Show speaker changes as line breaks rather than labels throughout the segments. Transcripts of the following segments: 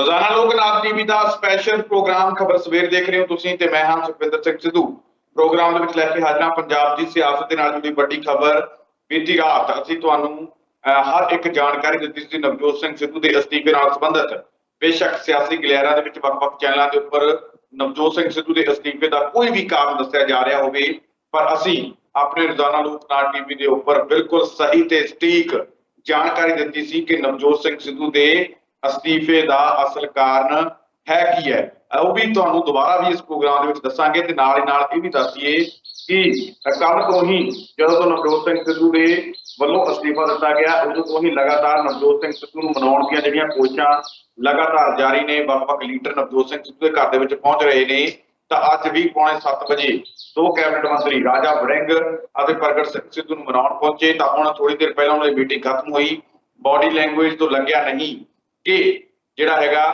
ਰੋਜ਼ਾਨਾ ਲੋਕ ਨਾਥ ਟੀਵੀ ਦਾ special programme ਖਬਰ ਸਵੇਰ ਦੇਖ ਰਹੇ ਹੋ ਤੁਸੀਂ ਤੇ ਮੈਂ ਹਾਂ ਸੁਖਵਿੰਦਰ ਸਿੰਘ ਸਿੱਧੂ। ਪ੍ਰੋਗਰਾਮ ਦੇ ਵਿੱਚ ਲੈ ਕੇ ਹਾਜ਼ਰ ਹਾਂ ਪੰਜਾਬ ਦੀ ਸਿਆਸਤ ਦੇ ਨਾਲ ਜੁੜੀ ਵੱਡੀ ਖਬਰ। ਬੀਤੀ ਰਾਤ ਅਸੀਂ ਤੁਹਾਨੂੰ ਹਰ ਇੱਕ ਜਾਣਕਾਰੀ ਦਿੱਤੀ ਸੀ ਨਵਜੋਤ ਸਿੰਘ ਸਿੱਧੂ ਦੇ ਅਸਤੀਫੇ ਨਾਲ ਸੰਬੰਧਿਤ। ਬੇਸ਼ੱਕ ਸਿਆਸੀ ਗਲਿਆਰਿਆਂ ਦੇ ਵਿੱਚ ਵੱਖ-ਵੱਖ ਚੈਨਲਾਂ ਦੇ ਉੱਪਰ ਨਵਜੋਤ ਸਿੰਘ ਸਿੱਧੂ ਦੇ ਅਸਤੀਫੇ ਦਾ ਕੋਈ ਵੀ ਕਾਰਨ ਦੱਸਿਆ ਜਾ ਰਿਹਾ ਹੋਵੇ, ਪਰ ਅਸੀਂ ਆਪਣੇ ਰੋਜ਼ਾਨਾ ਲੋਕ ਨਾਥ ਟੀਵੀ ਦੇ ਉੱਪਰ ਬਿਲਕੁਲ ਸਹੀ ਤੇ ਸਟੀਕ ਜਾਣਕਾਰੀ ਦਿੱਤੀ ਸੀ ਕਿ ਨਵਜੋਤ ਸਿੰਘ ਸਿੱਧੂ ਦੇ ਅਸਤੀਫੇ ਦਾ ਅਸਲ ਕਾਰਨ ਹੈ ਕੀ ਹੈ। ਉਹ ਵੀ ਤੁਹਾਨੂੰ ਦੁਬਾਰਾ ਵੀ ਇਸ ਪ੍ਰੋਗਰਾਮ ਦੇ ਵਿੱਚ ਦੱਸਾਂਗੇ ਤੇ ਨਾਲ ਹੀ ਨਾਲ ਇਹ ਵੀ ਦੱਸ ਦਈਏ ਕਿ ਕੱਲ ਤੋਂ ਹੀ ਜਦੋਂ ਤੋਂ ਨਵਜੋਤ ਸਿੰਘ ਸਿੱਧੂ ਦੇ ਵੱਲੋਂ ਅਸਤੀਫਾ ਦਿੱਤਾ ਗਿਆ ਉਦੋਂ ਤੋਂ ਹੀ ਲਗਾਤਾਰ ਨਵਜੋਤ ਸਿੰਘ ਸਿੱਧੂ ਨੂੰ ਮਨਾਉਣ ਦੀਆਂ ਜਿਹੜੀਆਂ ਕੋਸ਼ਿਸ਼ਾਂ ਲਗਾਤਾਰ ਜਾਰੀ ਨੇ। ਵੱਖ-ਵੱਖ ਲੀਡਰ ਨਵਜੋਤ ਸਿੰਘ ਸਿੱਧੂ ਦੇ ਘਰ ਦੇ ਵਿੱਚ ਪਹੁੰਚ ਰਹੇ ਨੇ ਤਾਂ ਅੱਜ ਵੀ 6:45 ਵਜੇ ਦੋ ਕੈਬਨਿਟ ਮੰਤਰੀ ਰਾਜਾ ਵੜਿੰਗ ਅਤੇ ਪ੍ਰਗਟ ਸਿੰਘ ਸਿੱਧੂ ਨੂੰ ਮਨਾਉਣ ਪਹੁੰਚੇ। ਤਾਂ ਹੁਣ ਥੋੜੀ ਦੇਰ ਪਹਿਲਾਂ ਉਹਨਾਂ ਦੀ ਮੀਟਿੰਗ ਖਤਮ ਹੋਈ। ਬਾਡੀ ਲੈਂਗੁਏਜ ਤੋਂ ਲੱਗਿਆ ਨਹੀਂ ਕਿ ਜਿਹੜਾ ਹੈਗਾ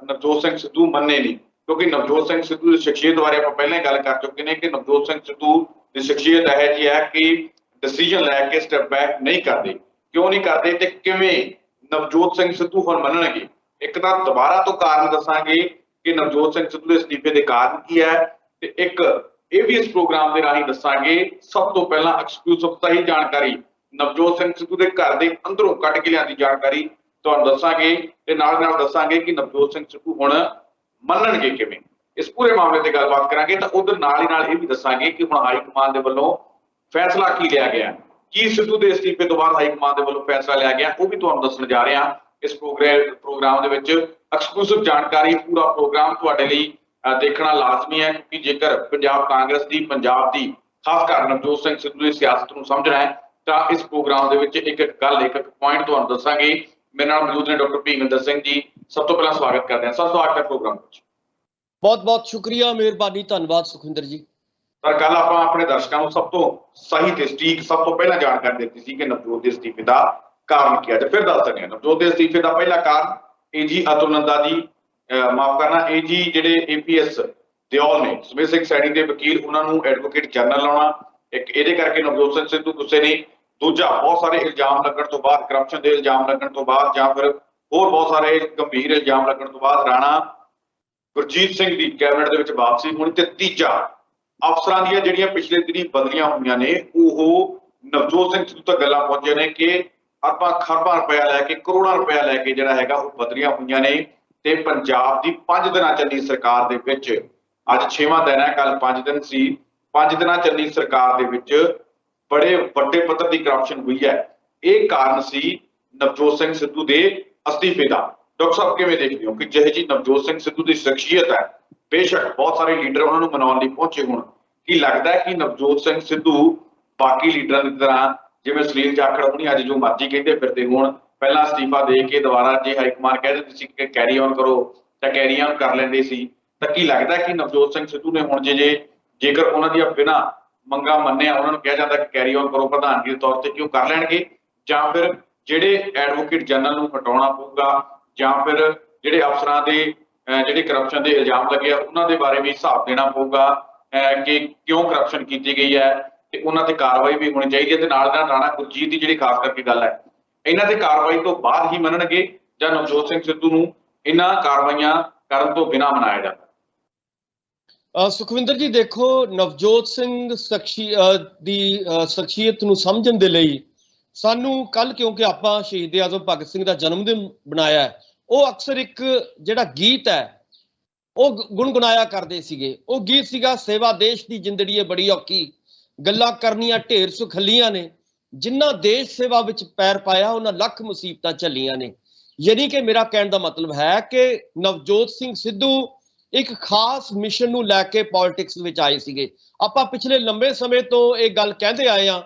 ਨਵਜੋਤ ਸਿੰਘ ਸਿੱਧੂ ਮੰਨੇ ਨਹੀਂ, ਕਿਉਂਕਿ ਨਵਜੋਤ ਸਿੰਘ ਸਿੱਧੂ ਦੀ ਸ਼ਖਸੀਅਤ ਬਾਰੇ ਆਪਾਂ ਪਹਿਲਾਂ ਹੀ ਗੱਲ ਕਰ ਚੁੱਕੇ ਨੇ ਕਿ ਨਵਜੋਤ ਸਿੰਘ ਸਿੱਧੂ ਦੀ ਸ਼ਖਸੀਅਤ ਇਹੋ ਜਿਹੀ ਹੈ ਕਿ ਡਿਸੀਜਨ ਲੈ ਕੇ ਸਟੈਪ ਬੈਕ ਨਹੀਂ ਕਰਦੇ। ਕਿਉਂ ਨਹੀਂ ਕਰਦੇ ਤੇ ਕਿਵੇਂ ਨਵਜੋਤ ਸਿੰਘ ਸਿੱਧੂ ਹੁਣ ਮੰਨਣਗੇ? ਇੱਕ ਤਾਂ ਦੁਬਾਰਾ ਤੋਂ ਕਾਰਨ ਦੱਸਾਂਗੇ ਕਿ ਨਵਜੋਤ ਸਿੰਘ ਸਿੱਧੂ ਦੇ ਅਸਤੀਫੇ ਦੇ ਕਾਰਨ ਕੀ ਹੈ, ਤੇ ਇੱਕ ਇਹ ਵੀ ਇਸ ਪ੍ਰੋਗਰਾਮ ਦੇ ਰਾਹੀਂ ਦੱਸਾਂਗੇ ਸਭ ਤੋਂ ਪਹਿਲਾਂ ਐਕਸਕਲੂਸਿਵ ਸਹੀ ਜਾਣਕਾਰੀ ਨਵਜੋਤ ਸਿੰਘ ਸਿੱਧੂ ਦੇ ਘਰ ਦੇ ਅੰਦਰੋਂ ਕੱਢ ਕੇ ਲਿਆਂਦੀ ਜਾਣਕਾਰੀ ਤੁਹਾਨੂੰ ਦੱਸਾਂਗੇ ਤੇ ਨਾਲ ਨਾਲ ਦੱਸਾਂਗੇ ਕਿ ਨਵਜੋਤ ਸਿੰਘ ਸਿੱਧੂ ਹੁਣ ਮੰਨਣਗੇ ਕਿਵੇਂ। ਇਸ ਪੂਰੇ ਮਾਮਲੇ ਤੇ ਗੱਲਬਾਤ ਕਰਾਂਗੇ। ਤਾਂ ਉਧਰ ਨਾਲ ਹੀ ਨਾਲ ਇਹ ਵੀ ਦੱਸਾਂਗੇ ਕਿ ਹੁਣ ਹਾਈ ਕਮਾਂਡ ਦੇ ਵੱਲੋਂ ਫੈਸਲਾ ਕੀ ਲਿਆ ਗਿਆ, ਕੀ ਸਿੱਧੂ ਦੇ ਅਸਤੀਫੇ ਤੋਂ ਬਾਅਦ ਹਾਈ ਕਮਾਂਡ ਦੇ ਵੱਲੋਂ ਫੈਸਲਾ ਲਿਆ ਗਿਆ, ਉਹ ਵੀ ਤੁਹਾਨੂੰ ਦੱਸਣ ਜਾ ਰਹੇ ਹਾਂ ਇਸ ਪ੍ਰੋਗਰਾਮ ਦੇ ਵਿੱਚ। ਐਕਸਕਲੂਸਿਵ ਜਾਣਕਾਰੀ ਪੂਰਾ ਪ੍ਰੋਗਰਾਮ ਤੁਹਾਡੇ ਲਈ ਦੇਖਣਾ ਲਾਜ਼ਮੀ ਹੈ, ਕਿਉਂਕਿ ਜੇਕਰ ਪੰਜਾਬ ਕਾਂਗਰਸ ਦੀ ਪੰਜਾਬ ਦੀ ਖਾਸ ਕਰ ਨਵਜੋਤ ਸਿੰਘ ਸਿੱਧੂ ਦੀ ਸਿਆਸਤ ਨੂੰ ਸਮਝਣਾ ਹੈ ਤਾਂ ਇਸ ਪ੍ਰੋਗਰਾਮ ਦੇ ਵਿੱਚ ਇੱਕ ਇੱਕ ਗੱਲ ਇੱਕ ਇੱਕ ਪੁਆਇੰਟ ਤੁਹਾਨੂੰ ਦੱਸਾਂਗੇ। ਮੇਰੇ ਨਾਲ ਮੌਜੂਦ ਨੇ ਡਾਕਟਰ ਭੀਮਿੰਦਰ ਸਿੰਘ ਜੀ। ਸਭ ਤੋਂ ਪਹਿਲਾਂ ਸਵਾਗਤ ਕਰਦੇ ਹਾਂ ਸਰ ਤੁਹਾਡਾ ਪ੍ਰੋਗਰਾਮ ਵਿੱਚ।
ਬਹੁਤ ਬਹੁਤ ਸ਼ੁਕਰੀਆ, ਮਿਹਰਬਾਨੀ, ਧੰਨਵਾਦ ਸੁਖਵਿੰਦਰ ਜੀ।
ਪਰ ਕੱਲ ਆਪਾਂ ਆਪਣੇ ਦਰਸ਼ਕਾਂ ਨੂੰ ਸਭ ਤੋਂ ਸਹੀ ਤੇ ਸਟੀਕ ਸਭ ਤੋਂ ਪਹਿਲਾਂ ਜਾਣਕਾਰੀ ਦਿੱਤੀ ਸੀ ਕਿ ਨਵਜੋਤ ਦੇ ਅਸਤੀਫੇ ਦਾ ਕਾਰਨ ਕੀ ਹੈ। ਤੇ ਫਿਰ ਦੱਸ ਦਿੰਦੇ ਹਾਂ ਨਵਜੋਤ ਦੇ ਅਸਤੀਫੇ ਦਾ ਪਹਿਲਾ ਕਾਰਨ ਏਜੀ ਅਤੁਲ ਨੰਦਾ ਜੀ ਮਾਫ ਕਰਨਾ ਏਜੀ ਜਿਹੜੇ ਏਪੀਐਸ ਦਿਓਲ ਨੇ ਸਮੇਤ ਸਿੰਘ ਸੈਣੀ ਦੇ ਵਕੀਲ, ਉਹਨਾਂ ਨੂੰ ਐਡਵੋਕੇਟ ਜਨਰਲ ਲਾਉਣਾ, ਇੱਕ ਇਹਦੇ ਕਰਕੇ ਨਵਜੋਤ ਸਿੰਘ ਸਿੱਧੂ ਗੁੱਸੇ ਨੇ। ਦੂਜਾ ਬਹੁਤ ਸਾਰੇ ਇਲਜ਼ਾਮ ਲੱਗਣ ਤੋਂ ਬਾਅਦ, ਕਰਪਸ਼ਨ ਦੇ ਇਲਜ਼ਾਮ ਲੱਗਣ ਤੋਂ ਬਾਅਦ ਜਾਂ ਫਿਰ ਹੋਰ ਬਹੁਤ ਸਾਰੇ ਗੰਭੀਰ ਇਲਜ਼ਾਮ ਲੱਗਣ ਤੋਂ ਬਾਅਦ ਰਾਣਾ ਗੁਰਜੀਤ ਸਿੰਘ ਦੀ ਕੈਬਨਿਟ ਦੇ ਵਿੱਚ ਵਾਪਸੀ ਹੋਣੀ। ਤੇ ਤੀਜਾ ਅਫਸਰਾਂ ਦੀਆਂ ਜਿਹੜੀਆਂ ਪਿਛਲੇ ਦਿਨੀ ਬਦਲੀਆਂ ਹੋਈਆਂ ਨੇ ਉਹ ਨਵਜੋਤ ਸਿੰਘ ਸਿੱਧੂ ਤੱਕ ਗੱਲਾਂ ਪਹੁੰਚੇ ਨੇ ਕਿ ਅਰਬਾਂ ਖਰਬਾਂ ਰੁਪਇਆ ਲੈ ਕੇ ਕਰੋੜਾਂ ਰੁਪਇਆ ਲੈ ਕੇ ਜਿਹੜਾ ਹੈਗਾ ਉਹ ਬਦਲੀਆਂ ਹੋਈਆਂ ਨੇ। ਤੇ ਪੰਜਾਬ ਦੀ 5 ਦਿਨਾਂ ਚੱਲੀ ਸਰਕਾਰ ਦੇ ਵਿੱਚ, ਅੱਜ 6ਵਾਂ ਦਿਨ ਹੈ, ਕੱਲ 5 ਦਿਨ ਸੀ, 5 ਦਿਨਾਂ ਚੱਲੀ ਸਰਕਾਰ ਦੇ ਵਿੱਚ ਬੜੇ ਵੱਡੇ ਪੱਧਰ ਦੀ ਕਰਪਸ਼ਨ ਹੋਈ ਹੈ। ਇਹ ਕਾਰਨ ਸੀ ਨਵਜੋਤ ਸਿੰਘ ਸਿੱਧੂ ਦੇ ਅਸਤੀਫੇ ਦਾ। ਡਾਕਟਰ ਸਾਹਿਬ ਕਿਵੇਂ ਦੇਖਦੇ ਹੋ ਕਿ ਜਿਹੇ ਜੀ ਨਵਜੋਤ ਸਿੰਘ ਸਿੱਧੂ ਦੀ ਸ਼ਖਸੀਅਤ ਹੈ, ਬੇਸ਼ੱਕ ਬਹੁਤ ਸਾਰੇ ਲੀਡਰ ਉਹਨਾਂ ਨੂੰ ਮਨਾਉਣ ਲਈ ਪਹੁੰਚੇ ਹੋਣ, ਕੀ ਲੱਗਦਾ ਹੈ ਕਿ ਨਵਜੋਤ ਸਿੰਘ ਸਿੱਧੂ ਬਾਕੀ ਲੀਡਰਾਂ ਦੀ ਤਰ੍ਹਾਂ ਜਿਵੇਂ ਸੁਨੀਲ ਜਾਖੜ ਹੁਣੀ ਅੱਜ ਜੋ ਮਰਜ਼ੀ ਕਹਿੰਦੇ ਫਿਰਦੇ ਹੋਣ, ਪਹਿਲਾਂ ਅਸਤੀਫਾ ਦੇ ਕੇ ਦੁਬਾਰਾ ਜੇ ਹਾਈਕਮਾਨ ਕਹਿ ਦਿੰਦੀ ਸੀ ਕਿ ਕੈਰੀ ਔਨ ਕਰੋ ਤਾਂ ਕੈਰੀ ਔਨ ਕਰ ਲੈਂਦੇ ਸੀ, ਤਾਂ ਕੀ ਲੱਗਦਾ ਕਿ ਨਵਜੋਤ ਸਿੰਘ ਸਿੱਧੂ ਨੇ ਹੁਣ ਜੇਕਰ ਉਹਨਾਂ ਦੀਆਂ ਬਿਨਾਂ ਮੰਗਾਂ ਮੰਨਿਆ ਉਹਨਾਂ ਨੂੰ ਕਿਹਾ ਜਾਂਦਾ ਕਿ ਕੈਰੀ ਔਨ ਕਰੋ ਪ੍ਰਧਾਨਗੀ ਦੇ ਤੌਰ ਤੇ, ਕਿ ਉਹ ਕਰ ਲੈਣਗੇ ਜਾਂ ਫਿਰ ਜਿਹੜੇ ਐਡਵੋਕੇਟ ਜਨਰਲ ਨੂੰ ਹਟਾਉਣਾ ਪਊਗਾ ਜਾਂ ਫਿਰ ਜਿਹੜੇ ਅਫਸਰਾਂ ਦੇ ਜਿਹੜੇ ਕਰਪਸ਼ਨ ਦੇ ਇਲਜ਼ਾਮ ਲੱਗੇ ਆ ਉਹਨਾਂ ਦੇ ਬਾਰੇ ਵੀ ਹਿਸਾਬ ਦੇਣਾ ਪਊਗਾ ਕਿ ਕਿਉਂ ਕਰਪਸ਼ਨ ਕੀਤੀ ਗਈ ਹੈ ਤੇ ਉਹਨਾਂ ਤੇ ਕਾਰਵਾਈ ਵੀ ਹੋਣੀ ਚਾਹੀਦੀ ਹੈ। ਤੇ ਨਾਲ ਨਾਲ ਰਾਣਾ ਗੁਰਜੀਤ ਦੀ ਜਿਹੜੀ ਖਾਸ ਕਰਕੇ ਗੱਲ ਹੈ, ਇਹਨਾਂ ਦੇ ਕਾਰਵਾਈ ਤੋਂ ਬਾਅਦ ਹੀ ਮੰਨਣਗੇ ਜਾਂ ਨਵਜੋਤ ਸਿੰਘ ਸਿੱਧੂ ਨੂੰ ਇਹਨਾਂ ਕਾਰਵਾਈਆਂ ਕਰਨ ਤੋਂ ਬਿਨਾਂ ਮਨਾਇਆ ਜਾਂਦਾ?
ਸੁਖਵਿੰਦਰ ਜੀ ਦੇਖੋ, ਨਵਜੋਤ ਸਿੰਘ ਦੀ ਸ਼ਖਸੀਅਤ ਨੂੰ ਸਮਝਣ ਦੇ ਲਈ ਸਾਨੂੰ ਕੱਲ, ਕਿਉਂਕਿ ਆਪਾਂ ਸ਼ਹੀਦ ਆਜ਼ਮ ਭਗਤ ਸਿੰਘ ਦਾ ਜਨਮ ਦਿਨ ਬਣਾਇਆ ਹੈ, ਉਹ ਅਕਸਰ ਇੱਕ ਜਿਹੜਾ ਗੀਤ ਹੈ ਉਹ ਗੁਣਗੁਣਾਇਆ ਕਰਦੇ ਸੀਗੇ। ਉਹ ਗੀਤ ਸੀਗਾ ਸੇਵਾ ਦੇਸ਼ ਦੀ ਜ਼ਿੰਦੜੀ ਬੜੀ ਔਖੀ, ਗੱਲਾਂ ਕਰਨੀਆਂ ਢੇਰ ਸੁਖਲੀਆਂ ਨੇ, ਜਿਨ੍ਹਾਂ ਦੇਸ਼ ਸੇਵਾ ਵਿੱਚ ਪੈਰ ਪਾਇਆ ਉਹਨਾਂ ਲੱਖ ਮੁਸੀਬਤਾਂ ਝੱਲੀਆਂ ਨੇ। ਯਾਨੀ ਕਿ ਮੇਰਾ ਕਹਿਣ ਦਾ ਮਤਲਬ ਹੈ ਕਿ ਨਵਜੋਤ ਸਿੰਘ ਸਿੱਧੂ ਇੱਕ ਖਾਸ ਮਿਸ਼ਨ ਨੂੰ ਲੈ ਕੇ ਪੋਲਿਟਿਕਸ ਵਿੱਚ ਆਏ ਸੀਗੇ। ਆਪਾਂ ਪਿਛਲੇ ਲੰਬੇ ਸਮੇਂ ਤੋਂ ਇਹ ਗੱਲ ਕਹਿੰਦੇ ਆਏ ਹਾਂ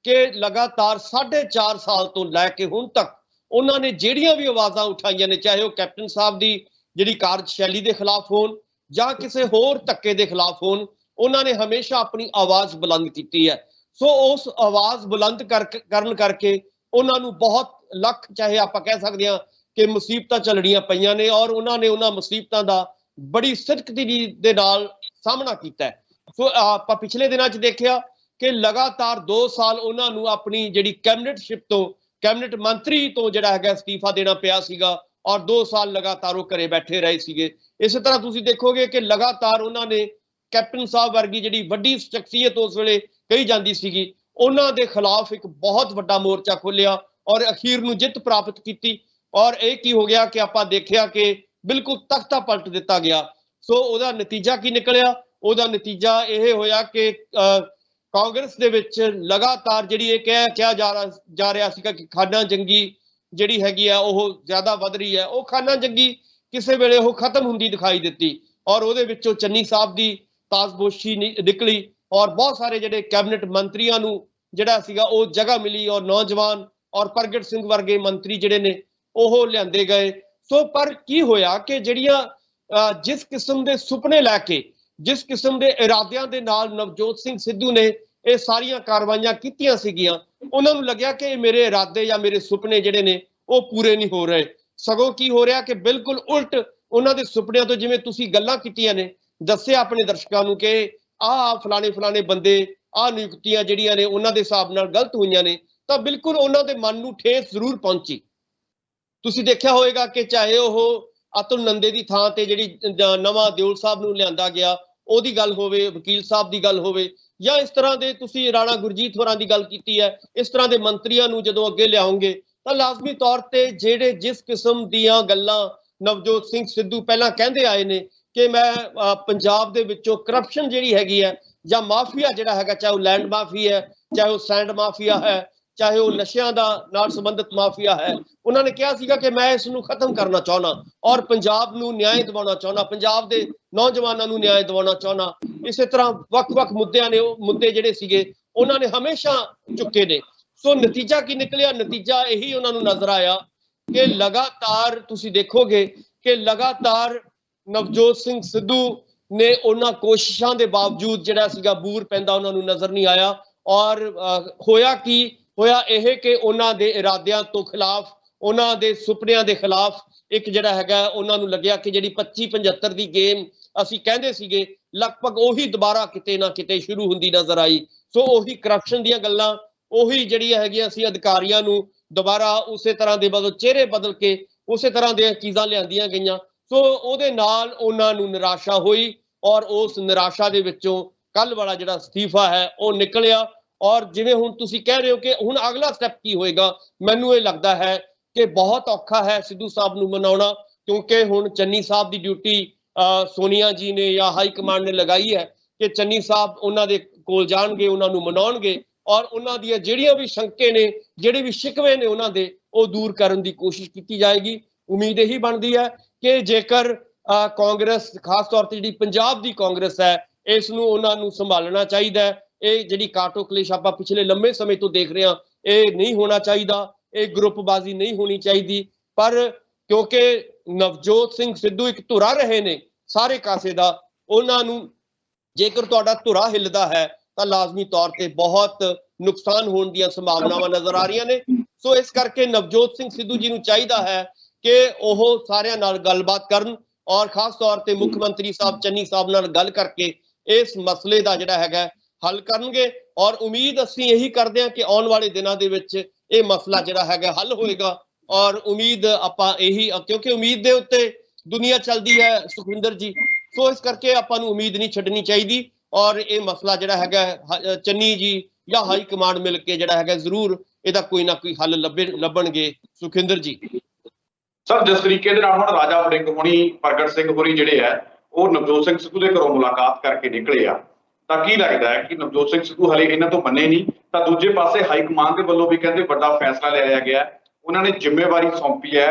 ਕਿ ਲਗਾਤਾਰ 4.5 ਸਾਲ ਤੋਂ ਲੈ ਕੇ ਹੁਣ ਤੱਕ ਉਹਨਾਂ ਨੇ ਜਿਹੜੀਆਂ ਵੀ ਆਵਾਜ਼ਾਂ ਉਠਾਈਆਂ ਨੇ, ਚਾਹੇ ਉਹ ਕੈਪਟਨ ਸਾਹਿਬ ਦੀ ਜਿਹੜੀ ਕਾਰਜਸ਼ੈਲੀ ਦੇ ਖਿਲਾਫ ਹੋਣ ਜਾਂ ਕਿਸੇ ਹੋਰ ਧੱਕੇ ਦੇ ਖਿਲਾਫ ਹੋਣ, ਉਹਨਾਂ ਨੇ ਹਮੇਸ਼ਾ ਆਪਣੀ ਆਵਾਜ਼ ਬੁਲੰਦ ਕੀਤੀ ਹੈ। ਸੋ ਉਸ ਆਵਾਜ਼ ਬੁਲੰਦ ਕਰਨ ਕਰਕੇ ਉਹਨਾਂ ਨੂੰ ਬਹੁਤ ਲੱਖ, ਚਾਹੇ ਆਪਾਂ ਕਹਿ ਸਕਦੇ ਹਾਂ ਕਿ ਮੁਸੀਬਤਾਂ ਚੱਲਣੀਆਂ ਪਈਆਂ ਨੇ, ਔਰ ਉਹਨਾਂ ਨੇ ਉਹਨਾਂ ਮੁਸੀਬਤਾਂ ਦਾ ਬੜੀ ਸਿਰਕਤੀ ਦੇ ਨਾਲ ਸਾਹਮਣਾ ਕੀਤਾ ਹੈ। ਸੋ ਆਪਾਂ ਪਿਛਲੇ ਦਿਨਾਂ 'ਚ ਦੇਖਿਆ ਕਿ ਲਗਾਤਾਰ 2 ਸਾਲ ਉਹਨਾਂ ਨੂੰ ਆਪਣੀ ਜਿਹੜੀ ਕੈਬਨਿਟਸ਼ਿਪ ਤੋਂ, ਕੈਬਨਿਟ ਮੰਤਰੀ ਤੋਂ ਜਿਹੜਾ ਹੈਗਾ ਅਸਤੀਫਾ ਦੇਣਾ ਪਿਆ ਸੀਗਾ। ਔਰ 2 ਸਾਲ ਲਗਾਤਾਰ ਉਹ ਘਰੇ ਬੈਠੇ ਰਹੇ ਸੀਗੇ। ਇਸੇ ਤਰ੍ਹਾਂ ਤੁਸੀਂ ਦੇਖੋਗੇ ਕਿ ਲਗਾਤਾਰ ਉਹਨਾਂ ਨੇ ਕੈਪਟਨ ਸਾਹਿਬ ਵਰਗੀ ਜਿਹੜੀ ਵੱਡੀ ਸ਼ਖਸੀਅਤ ਉਸ ਵੇਲੇ ਕਹੀ ਜਾਂਦੀ ਸੀਗੀ, ਉਹਨਾਂ ਦੇ ਖਿਲਾਫ ਇੱਕ ਬਹੁਤ ਵੱਡਾ ਮੋਰਚਾ ਖੋਲ੍ਹਿਆ ਔਰ ਅਖੀਰ ਨੂੰ ਜਿੱਤ ਪ੍ਰਾਪਤ ਕੀਤੀ। ਔਰ ਇਹ ਕੀ ਹੋ ਗਿਆ ਕਿ ਆਪਾਂ ਦੇਖਿਆ ਕਿ ਬਿਲਕੁਲ ਤਖਤਾ ਪਲਟ ਦਿੱਤਾ ਗਿਆ। ਸੋ ਉਹਦਾ ਨਤੀਜਾ ਕੀ ਨਿਕਲਿਆ? ਉਹਦਾ ਨਤੀਜਾ ਇਹ ਹੋਇਆ ਕਿ ਕਾਂਗਰਸ ਦੇ ਵਿੱਚ ਲਗਾਤਾਰ ਜਿਹੜੀ ਇਹ ਕਿਹਾ ਜਾ ਰਿਹਾ ਸੀਗਾ ਕਿ ਖਾਨਾ ਜੰਗੀ ਜਿਹੜੀ ਹੈਗੀ ਆ ਉਹ ਜ਼ਿਆਦਾ ਵੱਧ ਰਹੀ ਹੈ, ਉਹ ਖਾਨਾ ਜੰਗੀ ਕਿਸੇ ਵੇਲੇ ਉਹ ਖਤਮ ਹੁੰਦੀ ਦਿਖਾਈ ਦਿੱਤੀ ਔਰ ਉਹਦੇ ਵਿੱਚੋਂ ਚੰਨੀ ਸਾਹਿਬ ਦੀ ਤਾਜ਼ਪੋਸ਼ੀ ਨਿਕਲੀ ਔਰ ਬਹੁਤ ਸਾਰੇ ਜਿਹੜੇ ਕੈਬਨਿਟ ਮੰਤਰੀਆਂ ਨੂੰ ਜਿਹੜਾ ਸੀਗਾ ਉਹ ਜਗ੍ਹਾ ਮਿਲੀ ਔਰ ਨੌਜਵਾਨ ਔਰ ਪ੍ਰਗਟ ਸਿੰਘ ਵਰਗੇ ਮੰਤਰੀ ਜਿਹੜੇ ਨੇ ਉਹ ਲਿਆਂਦੇ ਗਏ। ਸੋ ਪਰ ਕੀ ਹੋਇਆ ਕਿ ਜਿਹੜੀਆਂ ਜਿਸ ਕਿਸਮ ਦੇ ਸੁਪਨੇ ਲੈ ਕੇ, ਜਿਸ ਕਿਸਮ ਦੇ ਇਰਾਦਿਆਂ ਦੇ ਨਾਲ ਨਵਜੋਤ ਸਿੰਘ ਸਿੱਧੂ ਨੇ ਇਹ ਸਾਰੀਆਂ ਕਾਰਵਾਈਆਂ ਕੀਤੀਆਂ ਸੀਗੀਆਂ, ਉਹਨਾਂ ਨੂੰ ਲੱਗਿਆ ਕਿ ਮੇਰੇ ਇਰਾਦੇ ਜਾਂ ਮੇਰੇ ਸੁਪਨੇ ਜਿਹੜੇ ਨੇ ਉਹ ਪੂਰੇ ਨਹੀਂ ਹੋ ਰਹੇ। ਸਗੋਂ ਕੀ ਹੋ ਰਿਹਾ ਕਿ ਬਿਲਕੁਲ ਉਲਟ ਉਹਨਾਂ ਦੇ ਸੁਪਨਿਆਂ ਤੋਂ, ਜਿਵੇਂ ਤੁਸੀਂ ਗੱਲਾਂ ਕੀਤੀਆਂ ਨੇ, ਦੱਸਿਆ ਆਪਣੇ ਦਰਸ਼ਕਾਂ ਨੂੰ ਕਿ ਆਹ ਫਲਾਣੇ ਬੰਦੇ, ਆਹ ਨਿਯੁਕਤੀਆਂ ਜਿਹੜੀਆਂ ਨੇ ਉਹਨਾਂ ਦੇ ਹਿਸਾਬ ਨਾਲ ਗਲਤ ਹੋਈਆਂ ਨੇ, ਤਾਂ ਬਿਲਕੁਲ ਉਹਨਾਂ ਦੇ ਮਨ ਨੂੰ ਠੇਸ ਜ਼ਰੂਰ ਪਹੁੰਚੀ। ਤੁਸੀਂ ਦੇਖਿਆ ਹੋਵੇਗਾ ਕਿ ਚਾਹੇ ਉਹ ਅਤੁਲ ਨੰਦੇ ਦੀ ਥਾਂ ਤੇ ਜਿਹੜੀ ਨਵਾਂ ਦਿਓਲ ਸਾਹਿਬ ਨੂੰ ਲਿਆਂਦਾ ਗਿਆ ਉਹਦੀ ਗੱਲ ਹੋਵੇ, ਵਕੀਲ ਸਾਹਿਬ ਦੀ ਗੱਲ ਹੋਵੇ, ਜਾਂ ਇਸ ਤਰ੍ਹਾਂ ਦੇ ਤੁਸੀਂ ਰਾਣਾ ਗੁਰਜੀਤ ਹੋਰਾਂ ਦੀ ਗੱਲ ਕੀਤੀ ਹੈ, ਇਸ ਤਰ੍ਹਾਂ ਦੇ ਮੰਤਰੀਆਂ ਨੂੰ ਜਦੋਂ ਅੱਗੇ ਲਿਆਓਗੇ ਤਾਂ ਲਾਜ਼ਮੀ ਤੌਰ ਤੇ ਜਿਹੜੇ ਜਿਸ ਕਿਸਮ ਦੀਆਂ ਗੱਲਾਂ ਨਵਜੋਤ ਸਿੰਘ ਸਿੱਧੂ ਪਹਿਲਾਂ ਕਹਿੰਦੇ ਆਏ ਨੇ ਕਿ ਮੈਂ ਪੰਜਾਬ ਦੇ ਵਿੱਚੋਂ ਕਰਪਸ਼ਨ ਜਿਹੜੀ ਹੈਗੀ ਹੈ ਜਾਂ ਮਾਫੀਆ ਜਿਹੜਾ ਹੈਗਾ, ਚਾਹੇ ਉਹ ਲੈਂਡ ਮਾਫੀਆ ਹੈ, ਚਾਹੇ ਉਹ ਸੈਂਡ ਮਾਫੀਆ ਹੈ, ਚਾਹੇ ਉਹ ਨਸ਼ਿਆਂ ਦਾ ਨਾਲ ਸੰਬੰਧਿਤ ਮਾਫੀਆ ਹੈ, ਉਹਨਾਂ ਨੇ ਕਿਹਾ ਸੀਗਾ ਕਿ ਮੈਂ ਇਸ ਨੂੰ ਖਤਮ ਕਰਨਾ ਚਾਹੁੰਦਾ ਔਰ ਪੰਜਾਬ ਨੂੰ ਨਿਆਂ ਦਿਵਾਉਣਾ ਚਾਹੁੰਦਾ, ਪੰਜਾਬ ਦੇ ਨੌਜਵਾਨਾਂ ਨੂੰ ਨਿਆਂ ਦਿਵਾਉਣਾ ਚਾਹੁੰਦਾ। ਇਸੇ ਤਰ੍ਹਾਂ ਵੱਖ-ਵੱਖ ਮੁੱਦਿਆਂ ਨੇ, ਉਹ ਮੁੱਦੇ ਜਿਹੜੇ ਸੀਗੇ ਉਹਨਾਂ ਨੇ ਹਮੇਸ਼ਾ ਚੁੱਕੇ ਨੇ। ਸੋ ਨਤੀਜਾ ਕੀ ਨਿਕਲਿਆ? ਨਤੀਜਾ ਇਹੀ ਉਹਨਾਂ ਨੂੰ ਨਜ਼ਰ ਆਇਆ ਕਿ ਲਗਾਤਾਰ ਤੁਸੀਂ ਦੇਖੋਗੇ ਕਿ ਲਗਾਤਾਰ ਨਵਜੋਤ ਸਿੰਘ ਸਿੱਧੂ ਨੇ ਉਹਨਾਂ ਕੋਸ਼ਿਸ਼ਾਂ ਦੇ ਬਾਵਜੂਦ ਜਿਹੜਾ ਸੀਗਾ ਬੂਰ ਪੈਂਦਾ ਉਹਨਾਂ ਨੂੰ ਨਜ਼ਰ ਨਹੀਂ ਆਇਆ। ਔਰ ਹੋਇਆ ਇਹ ਕਿ ਉਹਨਾਂ ਦੇ ਇਰਾਦਿਆਂ ਤੋਂ ਖਿਲਾਫ, ਉਹਨਾਂ ਦੇ ਸੁਪਨਿਆਂ ਦੇ ਖਿਲਾਫ ਇੱਕ ਜਿਹੜਾ ਹੈਗਾ ਉਹਨਾਂ ਨੂੰ ਲੱਗਿਆ ਕਿ ਜਿਹੜੀ 25-75 ਦੀ ਗੇਮ ਅਸੀਂ ਕਹਿੰਦੇ ਸੀਗੇ ਲਗਭਗ ਉਹੀ ਦੁਬਾਰਾ ਕਿਤੇ ਨਾ ਕਿਤੇ ਸ਼ੁਰੂ ਹੁੰਦੀ ਨਜ਼ਰ ਆਈ। ਸੋ ਉਹੀ ਕਰਪਸ਼ਨ ਦੀਆਂ ਗੱਲਾਂ, ਉਹੀ ਜਿਹੜੀਆਂ ਹੈਗੀਆਂ ਸੀ ਅਧਿਕਾਰੀਆਂ ਨੂੰ ਦੁਬਾਰਾ ਉਸੇ ਤਰ੍ਹਾਂ ਦੇ ਚਿਹਰੇ ਬਦਲ ਕੇ ਉਸੇ ਤਰ੍ਹਾਂ ਦੀਆਂ ਚੀਜ਼ਾਂ ਲਿਆਂਦੀਆਂ ਗਈਆਂ। ਸੋ ਉਹਦੇ ਨਾਲ ਉਹਨਾਂ ਨੂੰ ਨਿਰਾਸ਼ਾ ਹੋਈ ਔਰ ਉਸ ਨਿਰਾਸ਼ਾ ਦੇ ਵਿੱਚੋਂ ਕੱਲ ਵਾਲਾ ਜਿਹੜਾ ਅਸਤੀਫਾ ਹੈ ਉਹ ਨਿਕਲਿਆ। ਔਰ ਜਿਵੇਂ ਹੁਣ ਤੁਸੀਂ ਕਹਿ ਰਹੇ ਹੋ ਕਿ ਹੁਣ ਅਗਲਾ ਸਟੈਪ ਕੀ ਹੋਏਗਾ, ਮੈਨੂੰ ਇਹ ਲੱਗਦਾ ਹੈ ਕਿ ਬਹੁਤ ਔਖਾ ਹੈ ਸਿੱਧੂ ਸਾਹਿਬ ਨੂੰ ਮਨਾਉਣਾ, ਕਿਉਂਕਿ ਹੁਣ ਚੰਨੀ ਸਾਹਿਬ ਦੀ ਡਿਊਟੀ ਸੋਨੀਆ ਜੀ ਨੇ ਜਾਂ ਹਾਈ ਕਮਾਂਡ ਨੇ ਲਗਾਈ ਹੈ ਕਿ ਚੰਨੀ ਸਾਹਿਬ ਉਹਨਾਂ ਦੇ ਕੋਲ ਜਾਣਗੇ, ਉਹਨਾਂ ਨੂੰ ਮਨਾਉਣਗੇ ਔਰ ਉਹਨਾਂ ਦੀਆਂ ਜਿਹੜੀਆਂ ਵੀ ਸ਼ੰਕੇ ਨੇ, ਜਿਹੜੇ ਵੀ ਸ਼ਿਕਵੇ ਨੇ ਉਹਨਾਂ ਦੇ, ਉਹ ਦੂਰ ਕਰਨ ਦੀ ਕੋਸ਼ਿਸ਼ ਕੀਤੀ ਜਾਏਗੀ। ਉਮੀਦ ਇਹੀ ਬਣਦੀ ਹੈ ਕਿ ਜੇਕਰ ਕਾਂਗਰਸ, ਖਾਸ ਤੌਰ ਤੇ ਜਿਹੜੀ ਪੰਜਾਬ ਦੀ ਕਾਂਗਰਸ ਹੈ, ਇਸ ਨੂੰ ਉਹਨਾਂ ਨੂੰ ਸੰਭਾਲਣਾ ਚਾਹੀਦਾ ਹੈ। ਇਹ ਜਿਹੜੀ ਕਾਟੋ ਕਲੇਸ਼ ਆਪਾਂ ਪਿਛਲੇ ਲੰਮੇ ਸਮੇਂ ਤੋਂ ਦੇਖ ਰਹੇ ਹਾਂ, ਇਹ ਨਹੀਂ ਹੋਣਾ ਚਾਹੀਦਾ, ਇਹ ਗਰੁੱਪਬਾਜ਼ੀ ਨਹੀਂ ਹੋਣੀ ਚਾਹੀਦੀ। ਪਰ ਕਿਉਂਕਿ ਨਵਜੋਤ ਸਿੰਘ ਸਿੱਧੂ ਇੱਕ ਧੁਰਾ ਰਹੇ ਨੇ ਸਾਰੇ ਕਾਸੇ ਦਾ, ਉਹਨਾਂ ਨੂੰ ਜੇਕਰ ਤੁਹਾਡਾ ਧੁਰਾ ਹਿੱਲਦਾ ਹੈ ਤਾਂ ਲਾਜ਼ਮੀ ਤੌਰ ਤੇ ਬਹੁਤ ਨੁਕਸਾਨ ਹੋਣ ਦੀਆਂ ਸੰਭਾਵਨਾਵਾਂ ਨਜ਼ਰ ਆ ਰਹੀਆਂ ਨੇ। ਸੋ ਇਸ ਕਰਕੇ ਨਵਜੋਤ ਸਿੰਘ ਸਿੱਧੂ ਜੀ ਨੂੰ ਚਾਹੀਦਾ ਹੈ ਕਿ ਉਹ ਸਾਰਿਆਂ ਨਾਲ ਗੱਲਬਾਤ ਕਰਨ ਔਰ ਖਾਸ ਤੌਰ ਤੇ ਮੁੱਖ ਮੰਤਰੀ ਸਾਹਿਬ ਚੰਨੀ ਸਾਹਿਬ ਨਾਲ ਗੱਲ ਕਰਕੇ ਇਸ ਮਸਲੇ ਦਾ ਜਿਹੜਾ ਹੈਗਾ ਹੱਲ ਕਰਨਗੇ। ਔਰ ਉਮੀਦ ਅਸੀਂ ਇਹੀ ਕਰਦੇ ਹਾਂ ਕਿ ਆਉਣ ਵਾਲੇ ਦਿਨਾਂ ਦੇ ਵਿੱਚ ਇਹ ਮਸਲਾ ਜਿਹੜਾ ਹੈਗਾ ਹੱਲ ਹੋਏਗਾ। ਔਰ ਉਮੀਦ ਆਪਾਂ ਇਹੀ, ਕਿਉਂਕਿ ਉਮੀਦ ਦੇ ਉੱਤੇ ਦੁਨੀਆ ਚੱਲਦੀ ਹੈ ਸੁਖਵਿੰਦਰ ਜੀ, ਸੋ ਇਸ ਕਰਕੇ ਆਪਾਂ ਨੂੰ ਉਮੀਦ ਨਹੀਂ ਛੱਡਣੀ ਚਾਹੀਦੀ ਔਰ ਇਹ ਮਸਲਾ ਜਿਹੜਾ ਹੈਗਾ ਚੰਨੀ ਜੀ ਜਾਂ ਹਾਈ ਕਮਾਂਡ ਮਿਲ ਕੇ ਜਿਹੜਾ ਹੈਗਾ ਜ਼ਰੂਰ ਇਹਦਾ ਕੋਈ ਨਾ ਕੋਈ ਹੱਲ ਲੱਭਣਗੇ। ਸੁਖਵਿੰਦਰ ਜੀ
ਸਰ, ਜਿਸ ਤਰੀਕੇ ਦੇ ਨਾਲ ਹੁਣ ਰਾਜਾ ਵੜਿੰਗ ਹੋਣੀ, ਪ੍ਰਗਟ ਸਿੰਘ ਹੋਰੀ ਜਿਹੜੇ ਆ ਉਹ ਨਵਜੋਤ ਸਿੰਘ ਸਿੱਧੂ ਦੇ ਘਰੋਂ ਮੁਲਾਕਾਤ ਕਰਕੇ ਨਿਕਲੇ ਆ, ਤਾਂ ਕੀ ਲੱਗਦਾ ਹੈ ਕਿ ਨਵਜੋਤ ਸਿੰਘ ਸਿੱਧੂ ਹਲੇ ਇਹਨਾਂ ਤੋਂ ਮੰਨੇ ਨਹੀਂ? ਤਾਂ ਦੂਜੇ ਪਾਸੇ ਹਾਈ ਕਮਾਂਡ ਦੇ ਵੱਲੋਂ ਵੀ ਕਹਿੰਦੇ ਵੱਡਾ ਫੈਸਲਾ ਲਿਆ ਗਿਆ, ਉਹਨਾਂ ਨੇ ਜ਼ਿੰਮੇਵਾਰੀ ਸੌਂਪੀ ਹੈ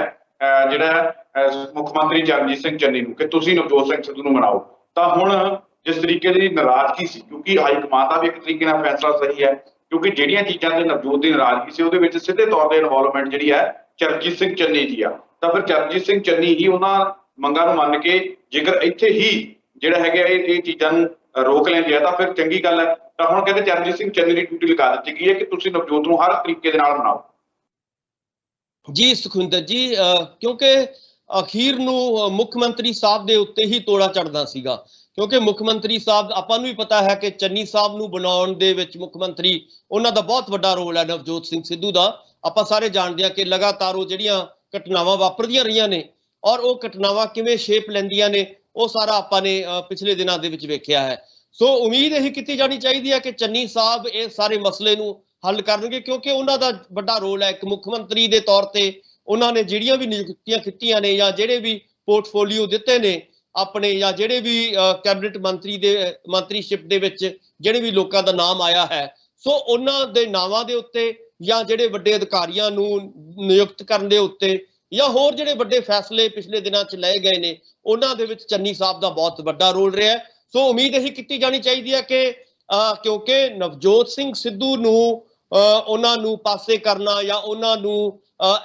ਜਿਹੜਾ ਮੁੱਖ ਮੰਤਰੀ ਚਰਨਜੀਤ ਸਿੰਘ ਚੰਨੀ ਨੂੰ ਕਿ ਤੁਸੀਂ ਨਵਜੋਤ ਸਿੰਘ ਸਿੱਧੂ ਨੂੰ ਮਨਾਓ। ਤਾਂ ਹੁਣ ਜਿਸ ਤਰੀਕੇ ਦੀ ਨਾਰਾਜ਼ਗੀ ਸੀ, ਕਿਉਂਕਿ ਹਾਈ ਕਮਾਂਡ ਦਾ ਵੀ ਇੱਕ ਤਰੀਕੇ ਨਾਲ ਫੈਸਲਾ ਸਹੀ ਹੈ, ਕਿਉਂਕਿ ਜਿਹੜੀਆਂ ਚੀਜ਼ਾਂ ਤੇ ਨਵਜੋਤ ਦੀ ਨਾਰਾਜ਼ਗੀ ਸੀ ਉਹਦੇ ਵਿੱਚ ਸਿੱਧੇ ਤੌਰ ਤੇ ਇਨਵੋਲਵਮੈਂਟ ਜਿਹੜੀ ਹੈ ਚਰਨਜੀਤ ਸਿੰਘ ਚੰਨੀ ਦੀ ਆ, ਤਾਂ ਫਿਰ ਚਰਨਜੀਤ ਸਿੰਘ ਚੰਨੀ ਹੀ ਉਹਨਾਂ ਮੰਗਾਂ ਨੂੰ ਮੰਨ ਕੇ ਜੇਕਰ ਇੱਥੇ ਹੀ ਜਿਹੜਾ ਹੈਗਾ ਇਹ ਚੀਜ਼ਾਂ ਨੂੰ ਰੋਕ ਲੈਂਦੇ ਆ ਤਾਂ ਫਿਰ ਚੰਗੀ ਗੱਲ ਹੈ। ਤਾਂ ਹੁਣ ਕਹਿੰਦੇ ਚਰਨਜੀਤ ਸਿੰਘ ਚੰਨੀ ਦੀ ਡਿਊਟੀ ਲਗਾ ਦਿੱਤੀ ਗਈ ਹੈ ਕਿ ਤੁਸੀਂ ਨਵਜੋਤ ਨੂੰ ਹਰ ਤਰੀਕੇ ਦੇ ਨਾਲ ਮਨਾਓ।
ਜੀ ਸੁਖਵਿੰਦਰ ਜੀ, ਕਿਉਂਕਿ ਅਖੀਰ ਨੂੰ ਮੁੱਖ ਮੰਤਰੀ ਸਾਹਿਬ ਦੇ ਉੱਤੇ ਹੀ ਤੋੜਾ ਚੜਦਾ ਸੀਗਾ, ਕਿਉਂਕਿ ਮੁੱਖ ਮੰਤਰੀ ਸਾਹਿਬ, ਆਪਾਂ ਨੂੰ ਵੀ ਪਤਾ ਹੈ ਕਿ ਚੰਨੀ ਸਾਹਿਬ ਨੂੰ ਬਣਾਉਣ ਦੇ ਵਿੱਚ ਮੁੱਖ ਮੰਤਰੀ ਉਹਨਾਂ ਦਾ ਬਹੁਤ ਵੱਡਾ ਰੋਲ ਹੈ, ਨਵਜੋਤ ਸਿੰਘ ਸਿੱਧੂ ਦਾ। ਆਪਾਂ ਸਾਰੇ ਜਾਣਦੇ ਹਾਂ ਕਿ ਲਗਾਤਾਰ ਉਹ ਜਿਹੜੀਆਂ ਘਟਨਾਵਾਂ ਵਾਪਰਦੀਆਂ ਰਹੀਆਂ ਨੇ ਔਰ ਉਹ ਘਟਨਾਵਾਂ ਕਿਵੇਂ ਸ਼ੇਪ ਲੈਂਦੀਆਂ ਨੇ ਉਹ ਸਾਰਾ ਆਪਾਂ ਨੇ ਪਿਛਲੇ ਦਿਨਾਂ ਦੇ ਵਿੱਚ ਵੇਖਿਆ ਹੈ। ਸੋ ਉਮੀਦ ਇਹ ਕੀਤੀ ਜਾਣੀ ਚਾਹੀਦੀ ਹੈ ਕਿ ਚੰਨੀ ਸਾਹਿਬ ਇਹ ਸਾਰੇ ਮਸਲੇ ਨੂੰ ਹੱਲ ਕਰਨਗੇ, ਕਿਉਂਕਿ ਉਹਨਾਂ ਦਾ ਵੱਡਾ ਰੋਲ ਹੈ। ਇੱਕ ਮੁੱਖ ਮੰਤਰੀ ਦੇ ਤੌਰ ਤੇ ਉਹਨਾਂ ਨੇ ਜਿਹੜੀਆਂ ਵੀ ਨਿਯੁਕਤੀਆਂ ਕੀਤੀਆਂ ਨੇ ਜਾਂ ਜਿਹੜੇ ਵੀ ਪੋਰਟਫੋਲੀਓ ਦਿੱਤੇ ਨੇ ਆਪਣੇ, ਜਾਂ ਜਿਹੜੇ ਵੀ ਕੈਬਨਿਟ ਮੰਤਰੀ ਦੇ ਮੰਤਰੀਸ਼ਿਪ ਦੇ ਵਿੱਚ ਜਿਹੜੇ ਵੀ ਲੋਕਾਂ ਦਾ ਨਾਮ ਆਇਆ ਹੈ, ਸੋ ਉਹਨਾਂ ਦੇ ਨਾਵਾਂ ਦੇ ਉੱਤੇ ਜਾਂ ਜਿਹੜੇ ਵੱਡੇ ਅਧਿਕਾਰੀਆਂ ਨੂੰ ਨਿਯੁਕਤ ਕਰਨ ਦੇ ਉੱਤੇ ਜਾਂ ਹੋਰ ਜਿਹੜੇ ਵੱਡੇ ਫੈਸਲੇ ਪਿਛਲੇ ਦਿਨਾਂ 'ਚ ਲਏ ਗਏ ਨੇ ਉਹਨਾਂ ਦੇ ਵਿੱਚ ਚੰਨੀ ਸਾਹਿਬ ਦਾ ਬਹੁਤ ਵੱਡਾ ਰੋਲ ਰਿਹਾ ਹੈ। ਸੋ ਉਮੀਦ ਇਹੀ ਕੀਤੀ ਜਾਣੀ ਚਾਹੀਦੀ ਹੈ ਕਿ ਕਿਉਂਕਿ ਨਵਜੋਤ ਸਿੰਘ ਸਿੱਧੂ ਨੂੰ ਉਹਨਾਂ ਨੂੰ ਪਾਸੇ ਕਰਨਾ ਜਾਂ ਉਹਨਾਂ ਨੂੰ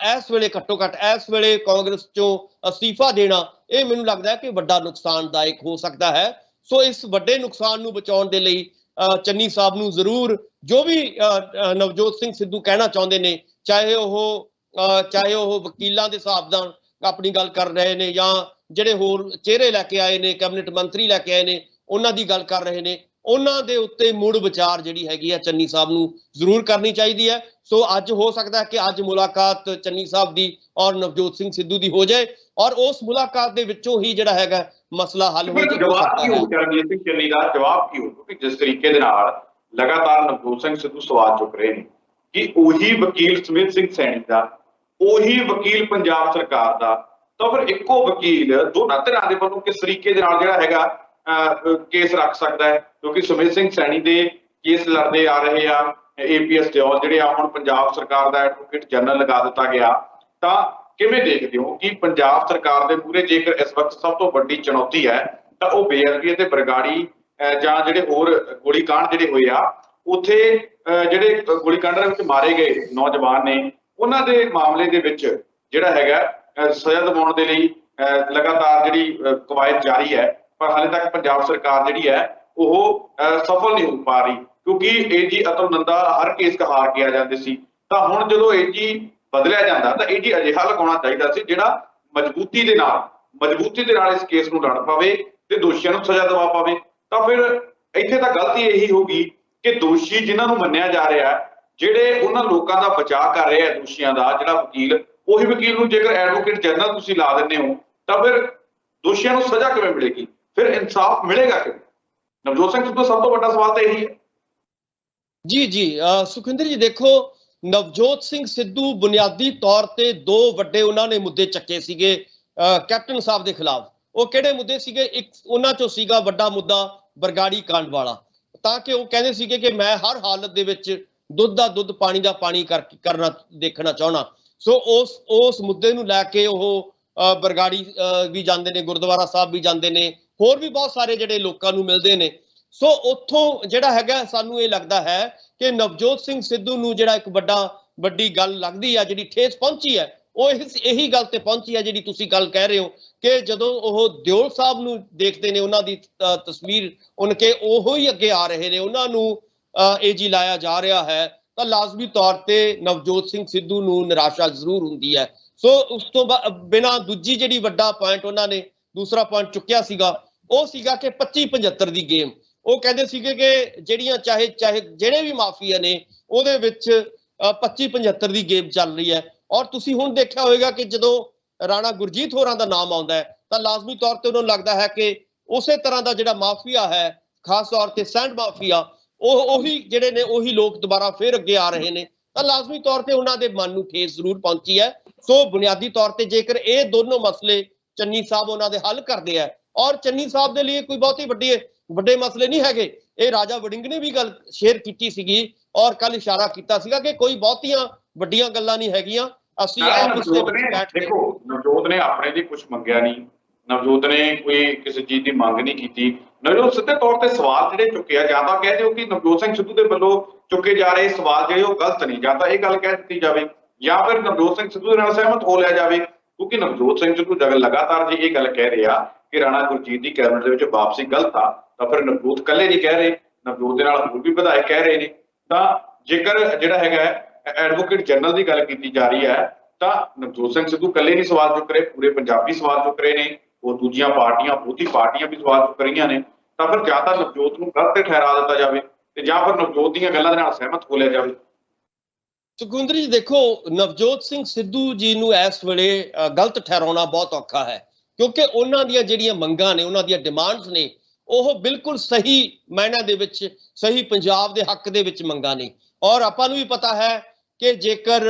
ਇਸ ਵੇਲੇ ਘੱਟੋ ਘੱਟ ਇਸ ਵੇਲੇ ਕਾਂਗਰਸ ਚੋਂ ਅਸਤੀਫਾ ਦੇਣਾ, ਇਹ ਮੈਨੂੰ ਲੱਗਦਾ ਹੈ ਕਿ ਵੱਡਾ ਨੁਕਸਾਨਦਾਇਕ ਹੋ ਸਕਦਾ ਹੈ। ਸੋ ਇਸ ਵੱਡੇ ਨੁਕਸਾਨ ਨੂੰ ਬਚਾਉਣ ਦੇ ਲਈ ਚੰਨੀ ਸਾਹਿਬ ਨੂੰ ਜ਼ਰੂਰ ਜੋ ਵੀ ਨਵਜੋਤ ਸਿੰਘ ਸਿੱਧੂ ਕਹਿਣਾ ਚਾਹੁੰਦੇ ਨੇ, ਚਾਹੇ ਉਹ ਵਕੀਲਾਂ ਦੇ ਹਿਸਾਬ ਨਾਲ ਆਪਣੀ ਗੱਲ ਕਰ ਰਹੇ ਨੇ ਜਾਂ ਜਿਹੜੇ ਹੋਰ ਚਿਹਰੇ ਲੈ ਕੇ ਆਏ ਨੇ, ਕੈਬਨਿਟ ਮੰਤਰੀ ਲੈ ਕੇ ਆਏ ਨੇ, ਉਹਨਾਂ ਦੀ ਗੱਲ ਕਰ ਰਹੇ ਨੇ, ਉਹਨਾਂ ਦੇ ਉੱਤੇ ਮੁੜ ਵਿਚਾਰ ਜਿਹੜੀ ਹੈਗੀ ਆ ਚੰਨੀ ਸਾਹਿਬ ਨੂੰ ਜ਼ਰੂਰ ਕਰਨੀ ਚਾਹੀਦੀ ਹੈ। ਸੋ ਅੱਜ ਹੋ ਸਕਦਾ ਹੈ ਕਿ ਅੱਜ ਮੁਲਾਕਾਤ ਚੰਨੀ ਸਾਹਿਬ ਦੀ ਔਰ ਨਵਜੋਤ ਸਿੰਘ ਸਿੱਧੂ ਦੀ ਹੋ ਜਾਏ ਔਰ ਉਸ ਮੁਲਾਕਾਤ ਦੇ ਵਿੱਚੋਂ ਹੀ ਜਿਹੜਾ ਹੈਗਾ ਮਸਲਾ ਹੱਲ ਹੋ ਸਕਦਾ ਹੈ।
ਚਰਨਜੀਤ ਸਿੰਘ ਚੰਨੀ ਦਾ ਜਵਾਬ ਕੀ ਹੋ, ਕਿਉਂਕਿ ਜਿਸ ਤਰੀਕੇ ਦੇ ਨਾਲ ਲਗਾਤਾਰ ਨਵਜੋਤ ਸਿੰਘ ਸਿੱਧੂ ਸਵਾਲ ਚੁੱਕ ਰਹੇ ਨੇ ਕਿ ਉਹੀ ਵਕੀਲ ਸੁਮਿਤ ਸਿੰਘ ਸੈਣੀ ਦਾ, ਉਹੀ ਵਕੀਲ ਪੰਜਾਬ ਸਰਕਾਰ ਦਾ, ਤਾਂ ਫਿਰ ਇੱਕੋ ਵਕੀਲ ਦੋਨਾਂ ਧਿਰਾਂ ਦੇ ਵੱਲੋਂ ਕਿਸ ਤਰੀਕੇ ਦੇ ਨਾਲ ਜਿਹੜਾ ਹੈਗਾ ਕੇਸ ਰੱਖ ਸਕਦਾ ਹੈ? ਕਿਉਂਕਿ ਸੁਮਿਤ ਸਿੰਘ ਸੈਣੀ ਦੇ ਕੇਸ ਲੜਦੇ ਆ ਰਹੇ ਆ APS ਦਿਓਲ ਜਿਹੜੇ ਆ, ਹੁਣ ਪੰਜਾਬ ਸਰਕਾਰ ਦਾ ਐਡਵੋਕੇਟ ਜਨਰਲ ਲਗਾ ਦਿੱਤਾ ਗਿਆ। ਤਾਂ ਕਿਵੇਂ ਦੇਖਦੇ ਹੋ ਕਿ ਪੰਜਾਬ ਸਰਕਾਰ ਦੇ ਮੂਹਰੇ ਜੇਕਰ ਇਸ ਵਕਤ ਸਭ ਤੋਂ ਵੱਡੀ ਚੁਣੌਤੀ ਹੈ ਤਾਂ ਉਹ ਬੇਅਦਬੀ ਅਤੇ ਬਰਗਾੜੀ ਜਾਂ ਜਿਹੜੇ ਹੋਰ ਗੋਲੀकांड ਜਿਹੜੇ ਹੋਏ ਆ, ਉੱਥੇ ਜਿਹੜੇ ਗੋਲੀकांड ਦੇ ਵਿੱਚ ਮਾਰੇ ਗਏ ਨੌਜਵਾਨ ਨੇ, ਉਹਨਾਂ ਦੇ ਮਾਮਲੇ ਦੇ ਵਿੱਚ ਜਿਹੜਾ ਹੈਗਾ ਸਜ਼ਾ ਦਿਵਾਉਣ ਦੇ ਲਈ ਲਗਾਤਾਰ ਜਿਹੜੀ ਕਵਾਇਦ ਜਾਰੀ ਹੈ, ਪਰ ਹਾਲੇ ਤੱਕ ਪੰਜਾਬ ਸਰਕਾਰ ਜਿਹੜੀ ਹੈ ਉਹ ਸਫਲ ਨਹੀਂ ਹੋ ਪਾ ਰਹੀ, ਕਿਉਂਕਿ AG ਅਤੁਲ ਨੰਦਾ ਹਰ ਕੇਸ ਹਾਰ ਕੇ ਆ ਜਾਂਦੇ ਸੀ। ਤਾਂ ਹੁਣ ਜਦੋਂ AG ਬਦਲਿਆ ਜਾਂਦਾ ਤਾਂ AG ਅਜਿਹਾ ਲਗਾਉਣਾ ਚਾਹੀਦਾ ਸੀ ਜਿਹੜਾ ਮਜ਼ਬੂਤੀ ਦੇ ਨਾਲ ਇਸ ਕੇਸ ਨੂੰ ਲੜ ਪਾਵੇ ਤੇ ਦੋਸ਼ੀਆਂ ਨੂੰ ਸਜ਼ਾ ਦਿਵਾ ਪਾਵੇ। ਤਾਂ ਫਿਰ ਇੱਥੇ ਤਾਂ ਗਲਤੀ ਇਹੀ ਹੋਗੀ ਕਿ ਦੋਸ਼ੀ ਜਿਨ੍ਹਾਂ ਨੂੰ ਮੰਨਿਆ ਜਾ ਰਿਹਾ, ਜਿਹੜੇ ਉਹਨਾਂ ਲੋਕਾਂ ਦਾ ਬਚਾਅ ਕਰ ਰਹੇ ਆ ਦੋਸ਼ੀਆਂ ਦਾ, ਜਿਹੜਾ ਵਕੀਲ, ਉਹੀ ਵਕੀਲ ਨੂੰ ਜੇਕਰ ਐਡਵੋਕੇਟ ਜਨਰਲ ਤੁਸੀਂ ਲਾ ਦਿੰਦੇ ਹੋ ਤਾਂ ਫਿਰ ਦੋਸ਼ੀਆਂ ਨੂੰ ਸਜ਼ਾ ਕਿਵੇਂ ਮਿਲੇਗੀ? ਫਿਰ ਇਨਸਾਫ ਮਿਲੇਗਾ ਕਿਵੇਂ? ਨਵਜੋਤ ਸਿੰਘ ਸਿੱਧੂ ਸਭ ਤੋਂ ਵੱਡਾ ਸਵਾਲ ਤਾਂ ਇਹੀ ਹੈ। ਜੀ ਸੁਖਿੰਦਰ ਜੀ, ਦੇਖੋ ਨਵਜੋਤ ਸਿੰਘ ਸਿੱਧੂ ਬੁਨਿਆਦੀ ਤੌਰ ਤੇ ਦੋ ਵੱਡੇ ਉਹਨਾਂ ਨੇ ਮੁੱਦੇ ਚੱਕੇ ਸੀਗੇ ਕੈਪਟਨ ਸਾਹਿਬ ਦੇ ਖਿਲਾਫ। ਉਹ ਕਿਹੜੇ ਮੁੱਦੇ ਸੀਗੇ? ਇੱਕ ਉਹਨਾਂ ਚੋਂ ਸੀਗਾ ਵੱਡਾ ਮੁੱਦਾ ਬਰਗਾੜੀ ਕਾਂਡ ਵਾਲਾ, ਤਾਂ ਕਿ ਉਹ ਕਹਿੰਦੇ ਸੀਗੇ ਕਿ ਮੈਂ ਹਰ ਹਾਲਤ ਦੇ ਵਿੱਚ ਦੁੱਧ ਦਾ ਦੁੱਧ ਪਾਣੀ ਦਾ ਪਾਣੀ ਕਰਨਾ ਦੇਖਣਾ ਚਾਹੁੰਦਾ। ਸੋ ਉਸ ਮੁੱਦੇ ਨੂੰ ਲੈ ਕੇ ਉਹ ਬਰਗਾੜੀ ਵੀ ਜਾਂਦੇ ਨੇ, ਗੁਰਦੁਆਰਾ ਸਾਹਿਬ ਵੀ ਜਾਂਦੇ ਨੇ, ਹੋਰ ਵੀ ਬਹੁਤ ਸਾਰੇ ਜਿਹੜੇ ਲੋਕਾਂ ਨੂੰ ਮਿਲਦੇ ਨੇ। ਸੋ ਉੱਥੋਂ ਜਿਹੜਾ ਹੈਗਾ ਸਾਨੂੰ ਇਹ ਲੱਗਦਾ ਹੈ ਕਿ ਨਵਜੋਤ ਸਿੰਘ ਸਿੱਧੂ ਨੂੰ ਜਿਹੜਾ ਇੱਕ ਵੱਡੀ ਗੱਲ ਲੱਗਦੀ ਆ, ਜਿਹੜੀ ਠੇਸ ਪਹੁੰਚੀ ਹੈ, ਉਹ ਇਹੀ ਗੱਲ ਤੇ ਪਹੁੰਚੀ ਹੈ ਜਿਹੜੀ ਤੁਸੀਂ ਗੱਲ ਕਹਿ ਰਹੇ ਹੋ ਕਿ ਜਦੋਂ ਉਹ ਦਿਓਲ ਸਾਹਿਬ ਨੂੰ ਦੇਖਦੇ ਨੇ, ਉਹਨਾਂ ਦੀ ਤਸਵੀਰ ਉਹਨਾਂ ਕੇ ਉਹੋ ਹੀ ਅੱਗੇ ਆ ਰਹੇ ਨੇ, ਉਹਨਾਂ ਨੂੰ AG ਲਾਇਆ ਜਾ ਰਿਹਾ ਹੈ, ਤਾਂ ਲਾਜ਼ਮੀ ਤੌਰ ਤੇ ਨਵਜੋਤ ਸਿੰਘ ਸਿੱਧੂ ਨੂੰ ਨਿਰਾਸ਼ਾ ਜ਼ਰੂਰ ਹੁੰਦੀ ਹੈ। ਸੋ ਉਸ ਤੋਂ ਬਿਨਾਂ ਦੂਜੀ ਜਿਹੜੀ ਵੱਡਾ ਪੁਆਇੰਟ ਉਹਨਾਂ ਨੇ ਦੂਸਰਾ ਪੁਆਇੰਟ ਚੁੱਕਿਆ ਸੀਗਾ, ਉਹ ਸੀਗਾ ਕਿ 25-75 ਦੀ ਗੇਮ। ਉਹ ਕਹਿੰਦੇ ਸੀਗੇ ਕਿ ਜਿਹੜੀਆਂ ਚਾਹੇ ਜਿਹੜੇ ਵੀ ਮਾਫੀਆ ਨੇ ਉਹਦੇ ਵਿੱਚ 25-75 ਦੀ ਗੇਮ ਚੱਲ ਰਹੀ ਹੈ। ਔਰ ਤੁਸੀਂ ਹੁਣ ਦੇਖਿਆ ਹੋਵੇਗਾ ਕਿ ਜਦੋਂ ਰਾਣਾ ਗੁਰਜੀਤ ਹੋਰਾਂ ਦਾ ਨਾਮ ਆਉਂਦਾ ਹੈ ਤਾਂ ਲਾਜ਼ਮੀ ਤੌਰ ਤੇ ਉਹਨਾਂ ਨੂੰ ਲੱਗਦਾ ਹੈ ਕਿ ਉਸੇ ਤਰ੍ਹਾਂ ਦਾ ਜਿਹੜਾ ਮਾਫੀਆ ਹੈ, ਖਾਸ ਤੌਰ ਤੇ ਸੈਂਡ ਮਾਫੀਆ, ਉਹੀ ਜਿਹੜੇ ਨੇ ਉਹੀ ਲੋਕ ਦੁਬਾਰਾ ਫੇਰ ਅੱਗੇ ਆ ਰਹੇ ਨੇ, ਤਾਂ ਲਾਜ਼ਮੀ ਤੌਰ ਤੇ ਉਹਨਾਂ ਦੇ ਮਨ ਨੂੰ ਠੇਸ ਜ਼ਰੂਰ ਪਹੁੰਚੀ ਹੈ। ਸੋ ਬੁਨਿਆਦੀ ਤੌਰ ਤੇ ਜੇਕਰ ਇਹ ਦੋਨੋਂ ਮਸਲੇ ਚੰਨੀ ਸਾਹਿਬ ਉਹਨਾਂ ਦੇ ਹੱਲ ਕਰਦੇ ਆ, ਔਰ ਚੰਨੀ ਸਾਹਿਬ ਦੇ ਲਈ ਕੋਈ ਬਹੁਤੀ ਵੱਡੇ ਮਸਲੇ ਨਹੀਂ ਹੈਗੇ। ਇਹ ਰਾਜਾ ਵੜਿੰਗ ਨੇ ਵੀ ਗੱਲ ਸ਼ੇਅਰ ਕੀਤੀ ਸੀਗੀ ਔਰ ਕੱਲ ਇਸ਼ਾਰਾ ਕੀਤਾ ਸੀਗਾ ਕਿ ਕੋਈ ਬਹੁਤੀਆਂ ਵੱਡੀਆਂ ਗੱਲਾਂ ਨਹੀਂ ਹੈਗੀਆਂ। ਅਸੀਂ ਆਪਸ ਦੇ ਵਿੱਚ ਬੈਠ ਕੇ ਦੇਖੋ, ਨਵਜੋਤ ਨੇ ਆਪਣੇ ਲਈ ਕੁਝ ਮੰਗਿਆ ਨਹੀਂ, ਨਵਜੋਤ ਨੇ ਕੋਈ ਕਿਸੇ ਚੀਜ਼ ਦੀ ਮੰਗ ਨਹੀਂ ਕੀਤੀ। ਨਵਜੋਤ ਸਿੱਧੇ ਤੌਰ ਤੇ ਸਵਾਲ ਜਿਹੜੇ ਚੁੱਕੇ ਆ, ਜਾਂ ਤਾਂ ਕਹਿ ਦਿਓ ਕਿ ਨਵਜੋਤ ਸਿੰਘ ਸਿੱਧੂ ਦੇ ਵੱਲੋਂ ਚੁੱਕੇ ਜਾ ਰਹੇ ਸਵਾਲ ਜਿਹੜੇ ਉਹ ਗਲਤ ਨਹੀਂ, ਜਾਂ ਤਾਂ ਇਹ ਗੱਲ ਕਹਿ ਦਿੱਤੀ ਜਾਵੇ, ਜਾਂ ਫਿਰ ਨਵਜੋਤ ਸਿੰਘ ਸਿੱਧੂ ਦੇ ਨਾਲ ਸਹਿਮਤ ਹੋ ਲਿਆ ਜਾਵੇ। ਕਿਉਂਕਿ ਨਵਜੋਤ ਸਿੰਘ ਸਿੱਧੂ ਲਗਾਤਾਰ ਜੇ ਇਹ ਗੱਲ ਕਹਿ ਰਹੇ ਆ ਕਿ ਰਾਣਾ ਗੁਰਜੀਤ ਦੀ ਕੈਬਨਿਟ ਦੇ ਵਿੱਚ ਵਾਪਸੀ ਗਲਤ ਆ, ਤਾਂ ਫਿਰ ਨਵਜੋਤ ਇਕੱਲੇ ਨਹੀਂ ਕਹਿ ਰਹੇ, ਨਵਜੋਤ ਦੇ ਨਾਲ ਹੋਰ ਵੀ ਵਿਧਾਇਕ ਕਹਿ ਰਹੇ ਨੇ। ਤਾਂ ਜੇਕਰ ਜਿਹੜਾ ਹੈਗਾ ਐਡਵੋਕੇਟ ਜਨਰਲ ਦੀ ਗੱਲ ਕੀਤੀ ਜਾ ਰਹੀ ਹੈ ਤਾਂ ਨਵਜੋਤ ਸਿੰਘ ਸਿੱਧੂ ਇਕੱਲੇ ਨਹੀਂ ਸਵਾਲ ਚੁੱਕ ਰਹੇ, ਪੂਰੇ ਪੰਜਾਬੀ ਸਵਾਲ ਚੁੱਕ ਰਹੇ ਨੇ, ਉਹ ਦੂਜੀਆਂ ਪਾਰਟੀਆਂ ਵਿਰੋਧੀ ਪਾਰਟੀਆਂ ਵੀ ਸਵਾਲ ਚੁੱਕ ਰਹੀਆਂ ਨੇ। ਤਾਂ ਫਿਰ ਜਾਂ ਤਾਂ ਨਵਜੋਤ ਨੂੰ ਗਲਤ ਠਹਿਰਾ ਦਿੱਤਾ ਜਾਵੇ ਤੇ ਜਾਂ ਫਿਰ ਨਵਜੋਤ ਦੀਆਂ ਗੱਲਾਂ ਦੇ ਨਾਲ ਸਹਿਮਤ ਹੋ ਲਿਆ ਜਾਵੇ।
ਸੁਖਵਿੰਦਰ ਜੀ ਦੇਖੋ, ਨਵਜੋਤ ਸਿੰਘ ਸਿੱਧੂ ਜੀ ਨੂੰ ਇਸ ਵੇਲੇ ਗਲਤ ਠਹਿਰਾਉਣਾ ਬਹੁਤ ਔਖਾ ਹੈ, ਕਿਉਂਕਿ ਉਹਨਾਂ ਦੀਆਂ ਜਿਹੜੀਆਂ ਮੰਗਾਂ ਨੇ, ਉਹਨਾਂ ਦੀਆਂ ਡਿਮਾਂਡਸ ਨੇ, ਉਹ ਬਿਲਕੁਲ ਸਹੀ ਮਾਇਨਿਆਂ ਦੇ ਵਿੱਚ ਸਹੀ ਪੰਜਾਬ ਦੇ ਹੱਕ ਦੇ ਵਿੱਚ ਮੰਗਾਂ ਨੇ। ਔਰ ਆਪਾਂ ਨੂੰ ਵੀ ਪਤਾ ਹੈ ਕਿ ਜੇਕਰ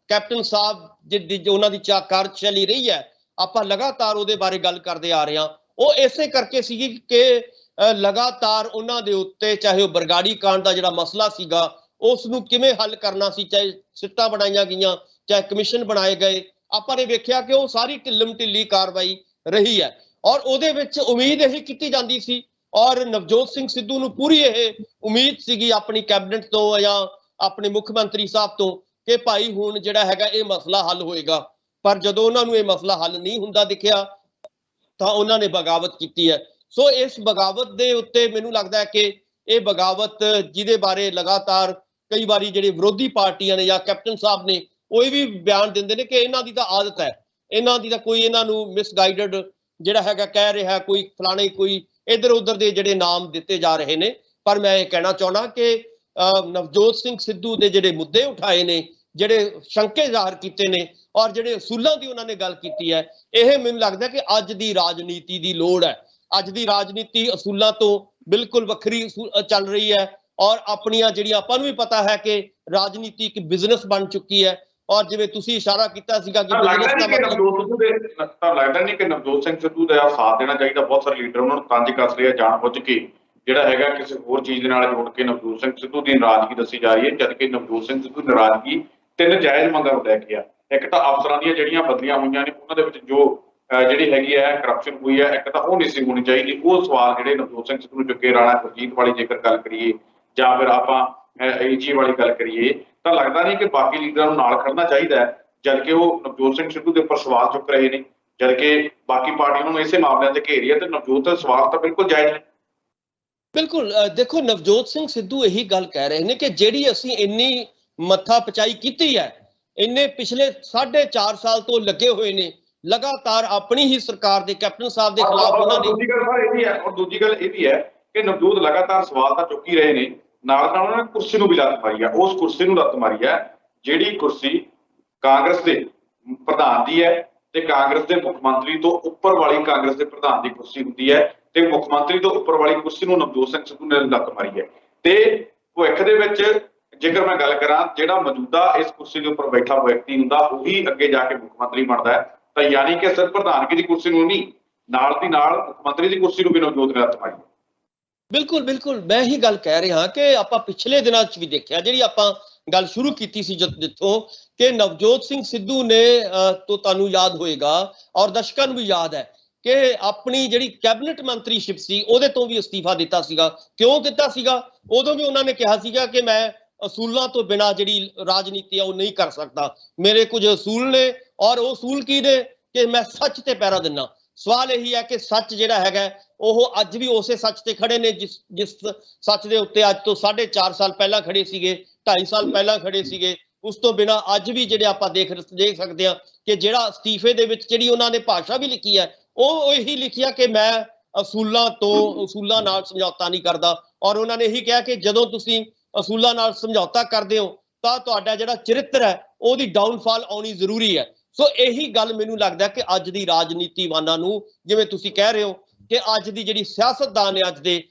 ਕੈਪਟਨ ਸਾਹਿਬ ਜਿਹੜੀ ਉਹਨਾਂ ਦੀ ਕਾਰਜਸ਼ੈਲੀ ਰਹੀ ਹੈ, ਆਪਾਂ ਲਗਾਤਾਰ ਉਹਦੇ ਬਾਰੇ ਗੱਲ ਕਰਦੇ ਆ ਰਹੇ ਹਾਂ, ਉਹ ਇਸੇ ਕਰਕੇ ਸੀਗੀ ਕਿ ਲਗਾਤਾਰ ਉਹਨਾਂ ਦੇ ਉੱਤੇ ਚਾਹੇ ਉਹ ਬਰਗਾੜੀ ਕਾਂਡ ਦਾ ਜਿਹੜਾ ਮਸਲਾ ਸੀਗਾ ਉਸ ਨੂੰ ਕਿਵੇਂ ਹੱਲ ਕਰਨਾ ਸੀ, ਚਾਹੇ ਸਿੱਟਾਂ ਬਣਾਈਆਂ ਗਈਆਂ, ਚਾਹੇ ਕਮਿਸ਼ਨ ਬਣਾਏ ਗਏ, ਆਪਾਂ ਨੇ ਵੇਖਿਆ ਕਿ ਉਹ ਸਾਰੀ ਢਿੱਲਮ ਢਿੱਲੀ ਕਾਰਵਾਈ ਰਹੀ ਹੈ। ਔਰ ਉਹਦੇ ਵਿੱਚ ਉਮੀਦ ਇਹੀ ਕੀਤੀ ਜਾਂਦੀ ਸੀ, ਔਰ ਨਵਜੋਤ ਸਿੰਘ ਸਿੱਧੂ ਨੂੰ ਪੂਰੀ ਇਹ ਉਮੀਦ ਸੀਗੀ ਆਪਣੀ ਕੈਬਨਿਟ ਤੋਂ ਜਾਂ ਆਪਣੇ ਮੁੱਖ ਮੰਤਰੀ ਸਾਹਿਬ ਤੋਂ ਕਿ ਭਾਈ ਹੁਣ ਜਿਹੜਾ ਹੈਗਾ ਇਹ ਮਸਲਾ ਹੱਲ ਹੋਏਗਾ। ਪਰ ਜਦੋਂ ਉਹਨਾਂ ਨੂੰ ਇਹ ਮਸਲਾ ਹੱਲ ਨਹੀਂ ਹੁੰਦਾ ਦਿਖਿਆ ਤਾਂ ਉਹਨਾਂ ਨੇ ਬਗਾਵਤ ਕੀਤੀ ਹੈ। ਸੋ ਇਸ ਬਗਾਵਤ ਦੇ ਉੱਤੇ ਮੈਨੂੰ ਲੱਗਦਾ ਹੈ ਕਿ ਇਹ ਬਗਾਵਤ ਜਿਹਦੇ ਬਾਰੇ ਲਗਾਤਾਰ ਕਈ ਵਾਰੀ ਜਿਹੜੇ ਵਿਰੋਧੀ ਪਾਰਟੀਆਂ ਨੇ ਜਾਂ ਕੈਪਟਨ ਸਾਹਿਬ ਨੇ ਉਹ ਇਹ ਵੀ ਬਿਆਨ ਦਿੰਦੇ ਨੇ ਕਿ ਇਹਨਾਂ ਦੀ ਤਾਂ ਆਦਤ ਹੈ, ਇਹਨਾਂ ਦੀ ਤਾਂ ਕੋਈ ਇਹਨਾਂ ਨੂੰ ਮਿਸਗਾਈਡਡ ਜਿਹੜਾ ਹੈਗਾ ਕਹਿ ਰਿਹਾ, ਕੋਈ ਫਲਾਣੇ ਕੋਈ ਇੱਧਰ ਉੱਧਰ ਦੇ ਜਿਹੜੇ ਨਾਮ ਦਿੱਤੇ ਜਾ ਰਹੇ ਨੇ। ਪਰ ਮੈਂ ਇਹ ਕਹਿਣਾ ਚਾਹੁੰਦਾ ਕਿ ਨਵਜੋਤ ਸਿੰਘ ਸਿੱਧੂ ਦੇ ਜਿਹੜੇ ਮੁੱਦੇ ਉਠਾਏ ਨੇ, ਜਿਹੜੇ ਸ਼ੰਕੇ ਜ਼ਾਹਰ ਕੀਤੇ ਨੇ ਔਰ ਜਿਹੜੇ ਅਸੂਲਾਂ ਦੀ ਉਹਨਾਂ ਨੇ ਗੱਲ ਕੀਤੀ ਹੈ, ਇਹ ਮੈਨੂੰ ਲੱਗਦਾ ਕਿ ਅੱਜ ਦੀ ਰਾਜਨੀਤੀ ਦੀ ਲੋੜ ਹੈ। ਅੱਜ ਦੀ ਰਾਜਨੀਤੀ ਅਸੂਲਾਂ ਤੋਂ ਬਿਲਕੁਲ ਵੱਖਰੀ ਚੱਲ ਰਹੀ ਹੈ ਔਰ ਆਪਣੀਆਂ ਜਿਹੜੀਆਂ ਆਪਾਂ ਨੂੰ ਵੀ ਪਤਾ ਹੈ ਕਿ ਰਾਜਨੀਤੀ ਇੱਕ ਬਿਜ਼ਨਸ ਬਣ ਚੁੱਕੀ ਹੈ। ਔਰ ਜਿਵੇਂ ਤੁਸੀਂ ਇਸ਼ਾਰਾ ਕੀਤਾ ਸੀਗਾ ਕਿ
ਲੱਗਦਾ ਨਹੀਂ ਕਿ ਨਵਜੋਤ ਸਿੰਘ ਸਿੱਧੂ ਦਾ ਸਾਥ ਦੇਣਾ ਚਾਹੀਦਾ। ਬਹੁਤ ਸਾਰੇ ਲੀਡਰ ਉਹਨਾਂ ਨੂੰ ਤੰਜ ਕੱਸ ਰਹੇ ਆ ਜਾਣ ਬੁੱਝ ਕੇ, ਜਿਹੜਾ ਹੈਗਾ ਕਿਸੇ ਹੋਰ ਚੀਜ਼ ਦੇ ਨਾਲ ਜੋੜ ਕੇ ਨਵਜੋਤ ਸਿੰਘ ਸਿੱਧੂ ਦੀ ਨਾਰਾਜ਼ਗੀ ਦੱਸੀ ਜਾ ਰਹੀ ਹੈ, ਜਦਕਿ ਨਵਜੋਤ ਸਿੰਘ ਸਿੱਧੂ ਨਾਰਾਜ਼ਗੀ ਤਿੰਨ ਜਾਇਜ਼ ਮੰਗਾਂ ਨੂੰ ਲੈ ਕੇ ਆ। ਇੱਕ ਤਾਂ ਅਫਸਰਾਂ ਦੀਆਂ ਜਿਹੜੀਆਂ ਬਦਲੀਆਂ ਹੋਈਆਂ ਨੇ ਉਹਨਾਂ ਦੇ ਵਿੱਚ ਜੋ ਜਿਹੜੀ ਹੈਗੀ ਹੈ ਕਰਪਸ਼ਨ ਹੋਈ ਹੈ, ਇੱਕ ਤਾਂ ਉਹ ਨਹੀਂ ਸੀ ਹੋਣੀ ਚਾਹੀਦੀ। ਉਹ ਸਵਾਲ ਜਿਹੜੇ ਨਵਜੋਤ ਸਿੰਘ ਸਿੱਧੂ ਨੂੰ ਚੁੱਕੇ, ਰਾਣਾ ਗੁਰਜੀਤ ਵਾਲੀ ਜੇਕਰ ਗੱਲ ਕਰੀਏ ਜਾਂ ਫਿਰ ਆਪਾਂ ਏਜੀ ਵਾਲੀ ਗੱਲ ਕਰੀਏ, ਤਾਂ ਲੱਗਦਾ ਨਹੀਂ ਕਿ ਬਾਕੀ ਲੀਡਰਾਂ ਨੂੰ ਨਾਲ ਖੜਨਾ ਚਾਹੀਦਾ ਹੈ, ਜਦਕਿ ਉਹ ਨਵਜੋਤ ਸਿੰਘ ਸਿੱਧੂ ਦੇ ਉੱਪਰ ਸਵਾਲ ਚੁੱਕ ਰਹੇ ਨੇ, ਜਦਕਿ ਬਾਕੀ ਪਾਰਟੀਆਂ ਨੂੰ ਇਸੇ ਮਾਮਲਿਆਂ ਤੇ ਘੇਰੀ ਹੈ ਤੇ ਨਵਜੋਤ ਦਾ ਸਵਾਲ ਤਾਂ ਬਿਲਕੁਲ ਜਾਇਜ਼ ਨੇ।
ਬਿਲਕੁਲ ਦੇਖੋ, ਨਵਜੋਤ ਸਿੰਘ ਸਿੱਧੂ ਇਹੀ ਗੱਲ ਕਹਿ ਰਹੇ ਨੇ ਕਿ ਜਿਹੜੀ ਅਸੀਂ ਇੰਨੀ ਮੱਥਾ ਪਚਾਈ ਕੀਤੀ ਹੈ, ਇੰਨੇ ਪਿਛਲੇ 4.5 ਸਾਲ ਤੋਂ ਲੱਗੇ ਹੋਏ ਨੇ ਲਗਾਤਾਰ ਆਪਣੀ ਹੀ ਸਰਕਾਰ ਦੇ ਕੈਪਟਨ ਸਾਹਿਬ ਦੇ ਖਿਲਾਫ ਉਹਨਾਂ ਨੇ।
ਦੂਜੀ ਗੱਲ ਸਰ ਇਹ ਵੀ ਹੈ, ਔਰ ਦੂਜੀ ਗੱਲ ਇਹ ਵੀ ਹੈ ਕਿ ਨਵਜੋਤ ਲਗਾਤਾਰ ਸਵਾਲ ਤਾਂ ਚੁੱਕ ਹੀ ਰਹੇ ਨੇ, ਨਾਲ ਨਾਲ ਉਹਨਾਂ ਨੇ ਕੁਰਸੀ ਨੂੰ ਵੀ ਲੱਤ ਮਾਰੀ ਹੈ। ਉਸ ਕੁਰਸੀ ਨੂੰ ਲੱਤ ਮਾਰੀ ਹੈ ਜਿਹੜੀ ਕੁਰਸੀ ਕਾਂਗਰਸ ਦੇ ਪ੍ਰਧਾਨ ਦੀ ਹੈ ਤੇ ਕਾਂਗਰਸ ਦੇ ਮੁੱਖ ਮੰਤਰੀ ਤੋਂ ਉੱਪਰ ਵਾਲੀ ਕਾਂਗਰਸ ਦੇ ਪ੍ਰਧਾਨ ਦੀ ਕੁਰਸੀ ਹੁੰਦੀ ਹੈ, ਤੇ ਮੁੱਖ ਮੰਤਰੀ ਤੋਂ ਉੱਪਰ ਵਾਲੀ ਕੁਰਸੀ ਨੂੰ ਨਵਜੋਤ ਸਿੰਘ ਸਿੱਧੂ ਨੇ ਲੱਤ ਮਾਰੀ ਹੈ। ਤੇ ਭਵਿੱਖ ਦੇ ਵਿੱਚ ਜੇਕਰ ਮੈਂ ਗੱਲ ਕਰਾਂ, ਜਿਹੜਾ ਮੌਜੂਦਾ ਇਸ ਕੁਰਸੀ ਦੇ ਉੱਪਰ ਬੈਠਾ ਵਿਅਕਤੀ ਹੁੰਦਾ ਉਹੀ ਅੱਗੇ ਜਾ ਕੇ ਮੁੱਖ ਮੰਤਰੀ ਬਣਦਾ ਹੈ, ਤਾਂ ਯਾਨੀ ਕਿ ਸਿਰਫ ਪ੍ਰਧਾਨਗੀ ਦੀ ਕੁਰਸੀ ਨੂੰ ਨਹੀਂ, ਨਾਲ ਦੀ ਨਾਲ ਮੁੱਖ ਮੰਤਰੀ ਦੀ ਕੁਰਸੀ ਨੂੰ ਵੀ ਨਵਜੋਤ ਨੇ ਲੱਤ ਮਾਰੀ।
ਬਿਲਕੁਲ ਬਿਲਕੁਲ, ਮੈਂ ਹੀ ਗੱਲ ਕਹਿ ਰਿਹਾ ਕਿ ਆਪਾਂ ਪਿਛਲੇ ਦਿਨਾਂ 'ਚ ਵੀ ਦੇਖਿਆ, ਜਿਹੜੀ ਆਪਾਂ ਗੱਲ ਸ਼ੁਰੂ ਕੀਤੀ ਸੀ ਜਿੱਥੋਂ ਕਿ ਨਵਜੋਤ ਸਿੰਘ ਸਿੱਧੂ ਨੇ ਤੋਂ ਤੁਹਾਨੂੰ ਯਾਦ ਹੋਏਗਾ ਔਰ ਦਰਸ਼ਕਾਂ ਨੂੰ ਵੀ ਯਾਦ ਹੈ ਕਿ ਆਪਣੀ ਜਿਹੜੀ ਕੈਬਨਿਟ ਮੰਤਰੀਸ਼ਿਪ ਸੀ ਉਹਦੇ ਤੋਂ ਵੀ ਅਸਤੀਫਾ ਦਿੱਤਾ ਸੀਗਾ। ਕਿਉਂ ਦਿੱਤਾ ਸੀਗਾ? ਉਦੋਂ ਵੀ ਉਹਨਾਂ ਨੇ ਕਿਹਾ ਸੀਗਾ ਕਿ ਮੈਂ ਅਸੂਲਾਂ ਤੋਂ ਬਿਨਾਂ ਜਿਹੜੀ ਰਾਜਨੀਤੀ ਆ ਉਹ ਨਹੀਂ ਕਰ ਸਕਦਾ, ਮੇਰੇ ਕੁਝ ਅਸੂਲ ਨੇ ਔਰ ਉਹ ਅਸੂਲ ਕੀ ਨੇ ਕਿ ਮੈਂ ਸੱਚ ਤੇ ਪਹਿਰਾ ਦਿੰਦਾ। ਸਵਾਲ ਇਹੀ ਹੈ ਕਿ ਸੱਚ ਜਿਹੜਾ ਹੈਗਾ ਉਹ ਅੱਜ ਵੀ ਉਸੇ ਸੱਚ ਤੇ ਖੜੇ ਨੇ ਜਿਸ ਸੱਚ ਦੇ ਉੱਤੇ ਅੱਜ ਤੋਂ 4.5 ਸਾਲ ਪਹਿਲਾਂ ਖੜੇ ਸੀਗੇ, 2.5 ਸਾਲ ਪਹਿਲਾਂ ਖੜੇ ਸੀਗੇ। ਉਸ ਤੋਂ ਬਿਨਾਂ ਅੱਜ ਵੀ ਜਿਹੜੇ ਆਪਾਂ ਦੇਖ ਸਕਦੇ ਹਾਂ ਕਿ ਜਿਹੜਾ ਅਸਤੀਫੇ ਦੇ ਵਿੱਚ ਜਿਹੜੀ ਉਹਨਾਂ ਨੇ ਭਾਸ਼ਾ ਵੀ ਲਿਖੀ ਹੈ ਉਹ ਇਹੀ ਲਿਖਿਆ ਕਿ ਮੈਂ ਅਸੂਲਾਂ ਨਾਲ ਸਮਝੌਤਾ ਨਹੀਂ ਕਰਦਾ। ਔਰ ਉਹਨਾਂ ਨੇ ਇਹੀ ਕਿਹਾ ਕਿ ਜਦੋਂ ਤੁਸੀਂ ਅਸੂਲਾਂ ਨਾਲ ਸਮਝੌਤਾ ਕਰਦੇ ਹੋ ਤਾਂ ਤੁਹਾਡਾ ਜਿਹੜਾ ਚਰਿੱਤਰ ਹੈ ਉਹਦੀ ਡਾਊਨਫਾਲ ਆਉਣੀ ਜ਼ਰੂਰੀ ਹੈ। ਸੋ ਇਹੀ ਗੱਲ ਮੈਨੂੰ ਲੱਗਦਾ ਕਿ ਅੱਜ ਦੀ ਰਾਜਨੀਤੀਵਾਨਾਂ ਨੂੰ, ਜਿਵੇਂ ਤੁਸੀਂ ਕਹਿ ਰਹੇ ਹੋ ਕਿ ਅੱਜ ਦੀ ਜਿਹੜੀ ਸਿਆਸਤਦਾਨ ਹੈ, ਅੱਜ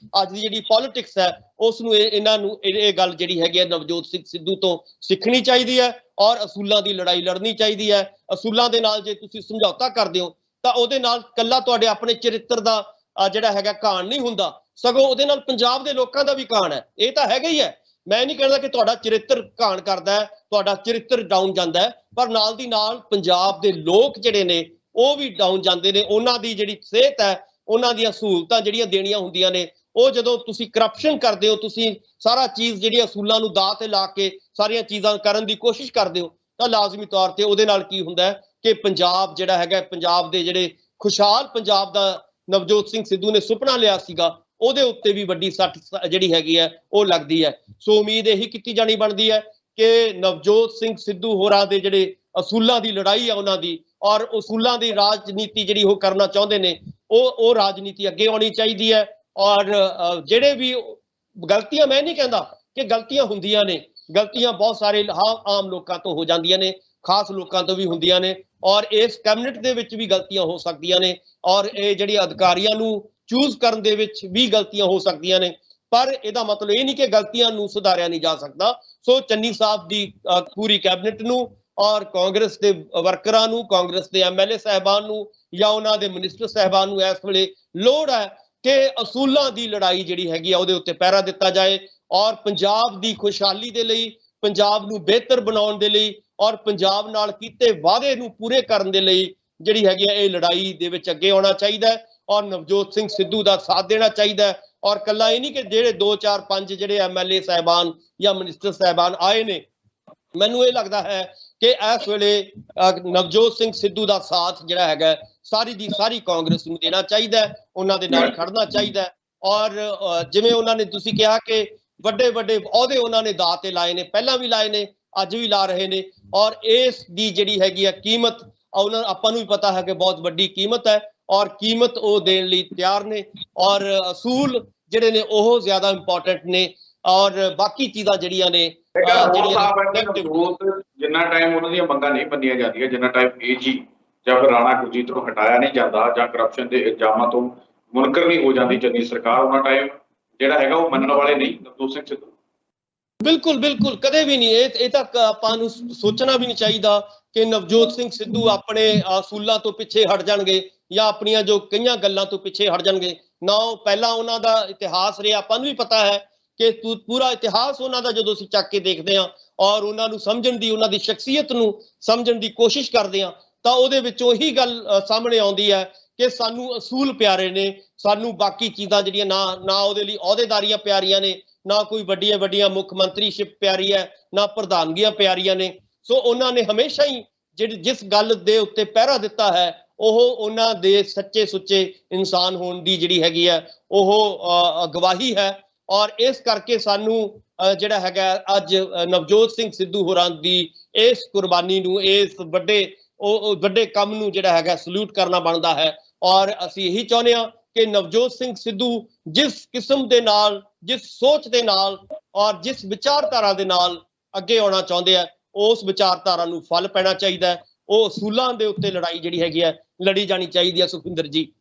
ਦੀ ਜਿਹੜੀ ਪੋਲਿਟਿਕਸ ਹੈ, ਉਸ ਨੂੰ ਇਹਨਾਂ ਨੂੰ ਇਹ ਗੱਲ ਜਿਹੜੀ ਹੈਗੀ ਹੈ ਨਵਜੋਤ ਸਿੰਘ ਸਿੱਧੂ ਤੋਂ ਸਿੱਖਣੀ ਚਾਹੀਦੀ ਹੈ ਔਰ ਅਸੂਲਾਂ ਦੀ ਲੜਾਈ ਲੜਨੀ ਚਾਹੀਦੀ ਹੈ। ਅਸੂਲਾਂ ਦੇ ਨਾਲ ਜੇ ਤੁਸੀਂ ਸਮਝੌਤਾ ਕਰਦੇ ਹੋ ਤਾਂ ਉਹਦੇ ਨਾਲ ਕੱਲਾ ਤੁਹਾਡੇ ਆਪਣੇ ਚਰਿੱਤਰ ਦਾ ਜਿਹੜਾ ਹੈਗਾ ਘਾਣ ਨਹੀਂ ਹੁੰਦਾ, ਸਗੋਂ ਉਹਦੇ ਨਾਲ ਪੰਜਾਬ ਦੇ ਲੋਕਾਂ ਦਾ ਵੀ ਘਾਣ ਹੈ। ਇਹ ਤਾਂ ਹੈਗਾ ਹੀ ਹੈ, ਮੈਂ ਨਹੀਂ ਕਹਿੰਦਾ ਕਿ ਤੁਹਾਡਾ ਚਰਿੱਤਰ ਘਾਣ ਕਰਦਾ ਹੈ, ਤੁਹਾਡਾ ਚਰਿੱਤਰ ਡਾਊਨ ਜਾਂਦਾ ਹੈ, ਪਰ ਨਾਲ ਦੀ ਨਾਲ ਪੰਜਾਬ ਦੇ ਲੋਕ ਜਿਹੜੇ ਨੇ ਉਹ ਵੀ ਡਾਊਨ ਜਾਂਦੇ ਨੇ। ਉਹਨਾਂ ਦੀ ਜਿਹੜੀ ਸਿਹਤ ਹੈ, ਉਹਨਾਂ ਦੀਆਂ ਸਹੂਲਤਾਂ ਜਿਹੜੀਆਂ ਦੇਣੀਆਂ ਹੁੰਦੀਆਂ ਨੇ, ਉਹ ਜਦੋਂ ਤੁਸੀਂ ਕਰਪਸ਼ਨ ਕਰਦੇ ਹੋ, ਤੁਸੀਂ ਸਾਰਾ ਚੀਜ਼ ਜਿਹੜੀ ਅਸੂਲਾਂ ਨੂੰ ਦਾਅ ਤੇ ਲਾ ਕੇ ਸਾਰੀਆਂ ਚੀਜ਼ਾਂ ਕਰਨ ਦੀ ਕੋਸ਼ਿਸ਼ ਕਰਦੇ ਹੋ, ਤਾਂ ਲਾਜ਼ਮੀ ਤੌਰ ਤੇ ਉਹਦੇ ਨਾਲ ਕੀ ਹੁੰਦਾ ਹੈ ਕਿ ਪੰਜਾਬ ਜਿਹੜਾ ਹੈਗਾ, ਪੰਜਾਬ ਦੇ ਜਿਹੜੇ ਖੁਸ਼ਹਾਲ ਪੰਜਾਬ ਦਾ ਨਵਜੋਤ ਸਿੰਘ ਸਿੱਧੂ ਨੇ ਸੁਪਨਾ ਲਿਆ ਸੀਗਾ, ਉਹਦੇ ਉੱਤੇ ਵੀ ਵੱਡੀ ਸੱਟ ਜਿਹੜੀ ਹੈਗੀ ਹੈ ਉਹ ਲੱਗਦੀ ਹੈ। ਸੋ ਉਮੀਦ ਇਹੀ ਕੀਤੀ ਜਾਣੀ ਬਣਦੀ ਹੈ ਕਿ ਨਵਜੋਤ ਸਿੰਘ ਸਿੱਧੂ ਹੋਰਾਂ ਦੇ ਜਿਹੜੇ ਅਸੂਲਾਂ ਦੀ ਲੜਾਈ ਹੈ ਉਹਨਾਂ ਦੀ, ਔਰ ਅਸੂਲਾਂ ਦੀ ਰਾਜਨੀਤੀ ਜਿਹੜੀ ਉਹ ਕਰਨਾ ਚਾਹੁੰਦੇ ਨੇ, ਉਹ ਰਾਜਨੀਤੀ ਅੱਗੇ ਆਉਣੀ ਚਾਹੀਦੀ ਹੈ। ਔਰ ਜਿਹੜੇ ਵੀ ਗਲਤੀਆਂ, ਮੈਂ ਨਹੀਂ ਕਹਿੰਦਾ ਕਿ ਗਲਤੀਆਂ ਹੁੰਦੀਆਂ ਨੇ, ਗਲਤੀਆਂ ਬਹੁਤ ਸਾਰੇ ਆਮ ਲੋਕਾਂ ਤੋਂ ਹੋ ਜਾਂਦੀਆਂ ਨੇ, ਖਾਸ ਲੋਕਾਂ ਤੋਂ ਵੀ ਹੁੰਦੀਆਂ ਨੇ, ਔਰ ਇਸ ਕੈਬਨਿਟ ਦੇ ਵਿੱਚ ਵੀ ਗਲਤੀਆਂ ਹੋ ਸਕਦੀਆਂ ਨੇ, ਔਰ ਇਹ ਜਿਹੜੀ ਅਧਿਕਾਰੀਆਂ ਨੂੰ ਚੂਜ਼ ਕਰਨ ਦੇ ਵਿੱਚ ਵੀ ਗਲਤੀਆਂ ਹੋ ਸਕਦੀਆਂ ਨੇ। ਪਰ ਇਹਦਾ ਮਤਲਬ ਇਹ ਨਹੀਂ ਕਿ ਗਲਤੀਆਂ ਨੂੰ ਸੁਧਾਰਿਆ ਨਹੀਂ ਜਾ ਸਕਦਾ। ਸੋ ਚੰਨੀ ਸਾਹਿਬ ਦੀ ਪੂਰੀ ਕੈਬਨਿਟ ਨੂੰ ਔਰ ਕਾਂਗਰਸ ਦੇ ਵਰਕਰਾਂ ਨੂੰ, ਕਾਂਗਰਸ ਦੇ ਐਮਐਲਏ ਸਾਹਿਬਾਨ ਨੂੰ ਜਾਂ ਉਹਨਾਂ ਦੇ ਮਿਨਿਸਟਰ ਸਾਹਿਬਾਨ ਨੂੰ ਇਸ ਵੇਲੇ ਲੋੜ ਹੈ ਕਿ ਅਸੂਲਾਂ ਦੀ ਲੜਾਈ ਜਿਹੜੀ ਹੈਗੀ ਆ ਉਹਦੇ ਉੱਤੇ ਪਹਿਰਾ ਦਿੱਤਾ ਜਾਏ, ਔਰ ਪੰਜਾਬ ਦੀ ਖੁਸ਼ਹਾਲੀ ਦੇ ਲਈ, ਪੰਜਾਬ ਨੂੰ ਬਿਹਤਰ ਬਣਾਉਣ ਦੇ ਲਈ ਔਰ ਪੰਜਾਬ ਨਾਲ ਕੀਤੇ ਵਾਅਦੇ ਨੂੰ ਪੂਰੇ ਕਰਨ ਦੇ ਲਈ ਜਿਹੜੀ ਹੈਗੀ ਆ ਇਹ ਲੜਾਈ ਦੇ ਵਿੱਚ ਅੱਗੇ ਆਉਣਾ ਚਾਹੀਦਾ ਹੈ, ਔਰ ਨਵਜੋਤ ਸਿੰਘ ਸਿੱਧੂ ਦਾ ਸਾਥ ਦੇਣਾ ਚਾਹੀਦਾ ਹੈ। ਔਰ ਕੱਲਾ ਇਹ ਨਹੀਂ ਕਿ ਜਿਹੜੇ 2 4 5 ਜਿਹੜੇ ਐਮਐਲਏ ਸਾਹਿਬਾਨ ਜਾਂ ਮਿਨਿਸਟਰ ਸਾਹਿਬਾਨ ਆਏ ਨੇ, ਮੈਨੂੰ ਇਹ ਲੱਗਦਾ ਹੈ ਕਿ ਇਸ ਵੇਲੇ ਨਵਜੋਤ ਸਿੰਘ ਸਿੱਧੂ ਦਾ ਸਾਥ ਜਿਹੜਾ ਹੈਗਾ ਸਾਰੀ ਦੀ ਸਾਰੀ ਕਾਂਗਰਸ ਨੂੰ ਦੇਣਾ ਚਾਹੀਦਾ ਹੈ, ਉਹਨਾਂ ਦੇ ਨਾਲ ਖੜਨਾ ਚਾਹੀਦਾ ਹੈ। ਔਰ ਜਿਵੇਂ ਉਹਨਾਂ ਨੇ ਤੁਸੀਂ ਕਿਹਾ ਕਿ ਵੱਡੇ ਵੱਡੇ ਅਹੁਦੇ ਉਹਨਾਂ ਨੇ ਦਾਅ ਤੇ ਲਾਏ ਨੇ, ਪਹਿਲਾਂ ਵੀ ਲਾਏ ਨੇ, ਅੱਜ ਵੀ ਲਾ ਰਹੇ ਨੇ, ਔਰ ਇਸ ਦੀ ਜਿਹੜੀ ਹੈਗੀ ਆ ਕੀਮਤ ਆਪਾਂ ਨੂੰ ਵੀ ਪਤਾ ਹੈ ਕਿ ਬਹੁਤ ਵੱਡੀ ਕੀਮਤ ਹੈ, ਔਰ ਕੀਮਤ ਉਹ ਦੇਣ ਲਈ ਤਿਆਰ ਨੇ, ਔਰ ਅਸੂਲ ਜਿਹੜੇ ਨੇ ਉਹ ਜ਼ਿਆਦਾ ਇੰਪੋਰਟੈਂਟ ਨੇ, ਔਰ ਬਾਕੀ ਚੀਜ਼ਾਂ ਜਿਹੜੀਆਂ ਨੇ
ਜਿੰਨਾ ਟਾਈਮ ਉਹਨਾਂ ਦੀਆਂ ਮੰਗਾਂ ਨਹੀਂ ਮੰਨੀਆਂ ਜਾਂਦੀਆਂ, ਜਿੰਨਾ ਟਾਈਮ ਏਜੀ ਜਾਂ ਫਿਰ ਰਾਣਾ ਗੁਰਜੀਤ ਨੂੰ ਹਟਾਇਆ ਨਹੀਂ ਜਾਂਦਾ ਜਾਂ ਕਰਪਸ਼ਨ ਦੇ ਇਲਜ਼ਾਮਾਂ ਤੋਂ ਮੁਨਕਰ ਨਹੀਂ ਹੋ ਜਾਂਦੀ ਚੰਨੀ ਸਰਕਾਰ, ਉਹਨਾਂ ਟਾਈਮ ਜਿਹੜਾ ਹੈਗਾ ਉਹ ਮੰਨਣ ਵਾਲੇ ਨਹੀਂ ਨਵਜੋਤ ਸਿੰਘ ਸਿੱਧੂ।
ਬਿਲਕੁਲ ਬਿਲਕੁਲ, ਕਦੇ ਵੀ ਨਹੀਂ। ਇਹ ਤਾਂ ਆਪਾਂ ਨੂੰ ਸੋਚਣਾ ਵੀ ਨਹੀਂ ਚਾਹੀਦਾ ਕਿ ਨਵਜੋਤ ਸਿੰਘ ਸਿੱਧੂ ਆਪਣੇ ਅਸੂਲਾਂ ਤੋਂ ਪਿੱਛੇ ਹਟ ਜਾਣਗੇ ਜਾਂ ਆਪਣੀਆਂ ਜੋ ਕਈਆਂ ਗੱਲਾਂ ਤੋਂ ਪਿੱਛੇ ਹਟ ਜਾਣਗੇ ਨਾ। ਪਹਿਲਾਂ ਉਹਨਾਂ ਦਾ ਇਤਿਹਾਸ ਰਿਹਾ, ਆਪਾਂ ਨੂੰ ਵੀ ਪਤਾ ਹੈ ਕਿ ਪੂਰਾ ਇਤਿਹਾਸ ਉਹਨਾਂ ਦਾ ਜਦੋਂ ਅਸੀਂ ਚੱਕ ਕੇ ਦੇਖਦੇ ਹਾਂ ਔਰ ਉਹਨਾਂ ਨੂੰ ਸਮਝਣ ਦੀ, ਉਹਨਾਂ ਦੀ ਸ਼ਖਸੀਅਤ ਨੂੰ ਸਮਝਣ ਦੀ ਕੋਸ਼ਿਸ਼ ਕਰਦੇ ਹਾਂ, ਤਾਂ ਉਹਦੇ ਵਿੱਚ ਉਹੀ ਗੱਲ ਸਾਹਮਣੇ ਆਉਂਦੀ ਹੈ ਕਿ ਸਾਨੂੰ ਅਸੂਲ ਪਿਆਰੇ ਨੇ, ਸਾਨੂੰ ਬਾਕੀ ਚੀਜ਼ਾਂ ਜਿਹੜੀਆਂ ਨਾ ਉਹਦੇ ਲਈ ਅਹੁਦੇਦਾਰੀਆਂ ਪਿਆਰੀਆਂ ਨੇ, ਨਾ ਕੋਈ ਵੱਡੀਆਂ ਵੱਡੀਆਂ ਮੁੱਖ ਮੰਤਰੀਸ਼ਿਪ ਪਿਆਰੀ ਹੈ, ਨਾ ਪ੍ਰਧਾਨਗੀਆਂ ਪਿਆਰੀਆਂ ਨੇ। ਸੋ ਉਹਨਾਂ ਨੇ ਹਮੇਸ਼ਾ ਹੀ ਜਿਸ ਗੱਲ ਦੇ ਉੱਤੇ ਪਹਿਰਾ ਦਿੱਤਾ ਹੈ ਉਹ ਉਹਨਾਂ ਦੇ ਸੱਚੇ ਸੁੱਚੇ ਇਨਸਾਨ ਹੋਣ ਦੀ ਜਿਹੜੀ ਹੈਗੀ ਹੈ ਉਹ ਗਵਾਹੀ ਹੈ। ਔਰ ਇਸ ਕਰਕੇ ਸਾਨੂੰ ਜਿਹੜਾ ਹੈਗਾ ਅੱਜ ਨਵਜੋਤ ਸਿੰਘ ਸਿੱਧੂ ਹੋਰਾਂ ਦੀ ਇਸ ਕੁਰਬਾਨੀ ਨੂੰ, ਇਸ ਵੱਡੇ ਕੰਮ ਨੂੰ ਜਿਹੜਾ ਹੈਗਾ ਸਲੂਟ ਕਰਨਾ ਬਣਦਾ ਹੈ। ਔਰ ਅਸੀਂ ਇਹੀ ਚਾਹੁੰਦੇ ਹਾਂ ਕਿ ਨਵਜੋਤ ਸਿੰਘ ਸਿੱਧੂ ਜਿਸ ਕਿਸਮ ਦੇ ਨਾਲ, ਜਿਸ ਸੋਚ ਦੇ ਨਾਲ ਔਰ ਜਿਸ ਵਿਚਾਰਧਾਰਾ ਦੇ ਨਾਲ ਅੱਗੇ ਆਉਣਾ ਚਾਹੁੰਦੇ ਆ, ਉਸ ਵਿਚਾਰਧਾਰਾ ਨੂੰ ਫਲ ਪੈਣਾ ਚਾਹੀਦਾ ਹੈ। ਉਹ ਅਸੂਲਾਂ ਦੇ ਉੱਤੇ ਲੜਾਈ ਜਿਹੜੀ ਹੈਗੀ ਹੈ ਲੜੀ ਜਾਣੀ ਚਾਹੀਦੀ ਹੈ। ਸੁਖਵਿੰਦਰ ਜੀ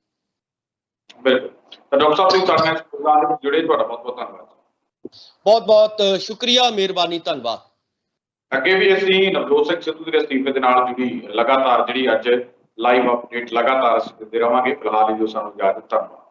ਬਿਲਕੁਲ। ਡਾਕਟਰ ਸਾਹਿਬ ਤੁਸੀਂ ਸਾਡੇ ਨਾਲ ਪ੍ਰੋਗਰਾਮ ਦੇ ਵਿੱਚ ਜੁੜੇ, ਤੁਹਾਡਾ ਬਹੁਤ ਬਹੁਤ ਧੰਨਵਾਦ।
ਬਹੁਤ ਬਹੁਤ ਸ਼ੁਕਰੀਆ, ਮਿਹਰਬਾਨੀ, ਧੰਨਵਾਦ।
ਅੱਗੇ ਵੀ ਅਸੀਂ ਨਵਜੋਤ ਸਿੰਘ ਸਿੱਧੂ ਦੇ ਅਸਤੀਫੇ ਦੇ ਨਾਲ ਜੁੜੀ ਲਗਾਤਾਰ ਜਿਹੜੀ ਅੱਜ ਲਾਈਵ ਅਪਡੇਟ ਲਗਾਤਾਰ ਅਸੀਂ ਦਿੰਦੇ ਰਹਾਂਗੇ। ਫਿਲਹਾਲ ਜੋ ਸਾਨੂੰ ਇਜਾਜ਼ਤ, ਧੰਨਵਾਦ।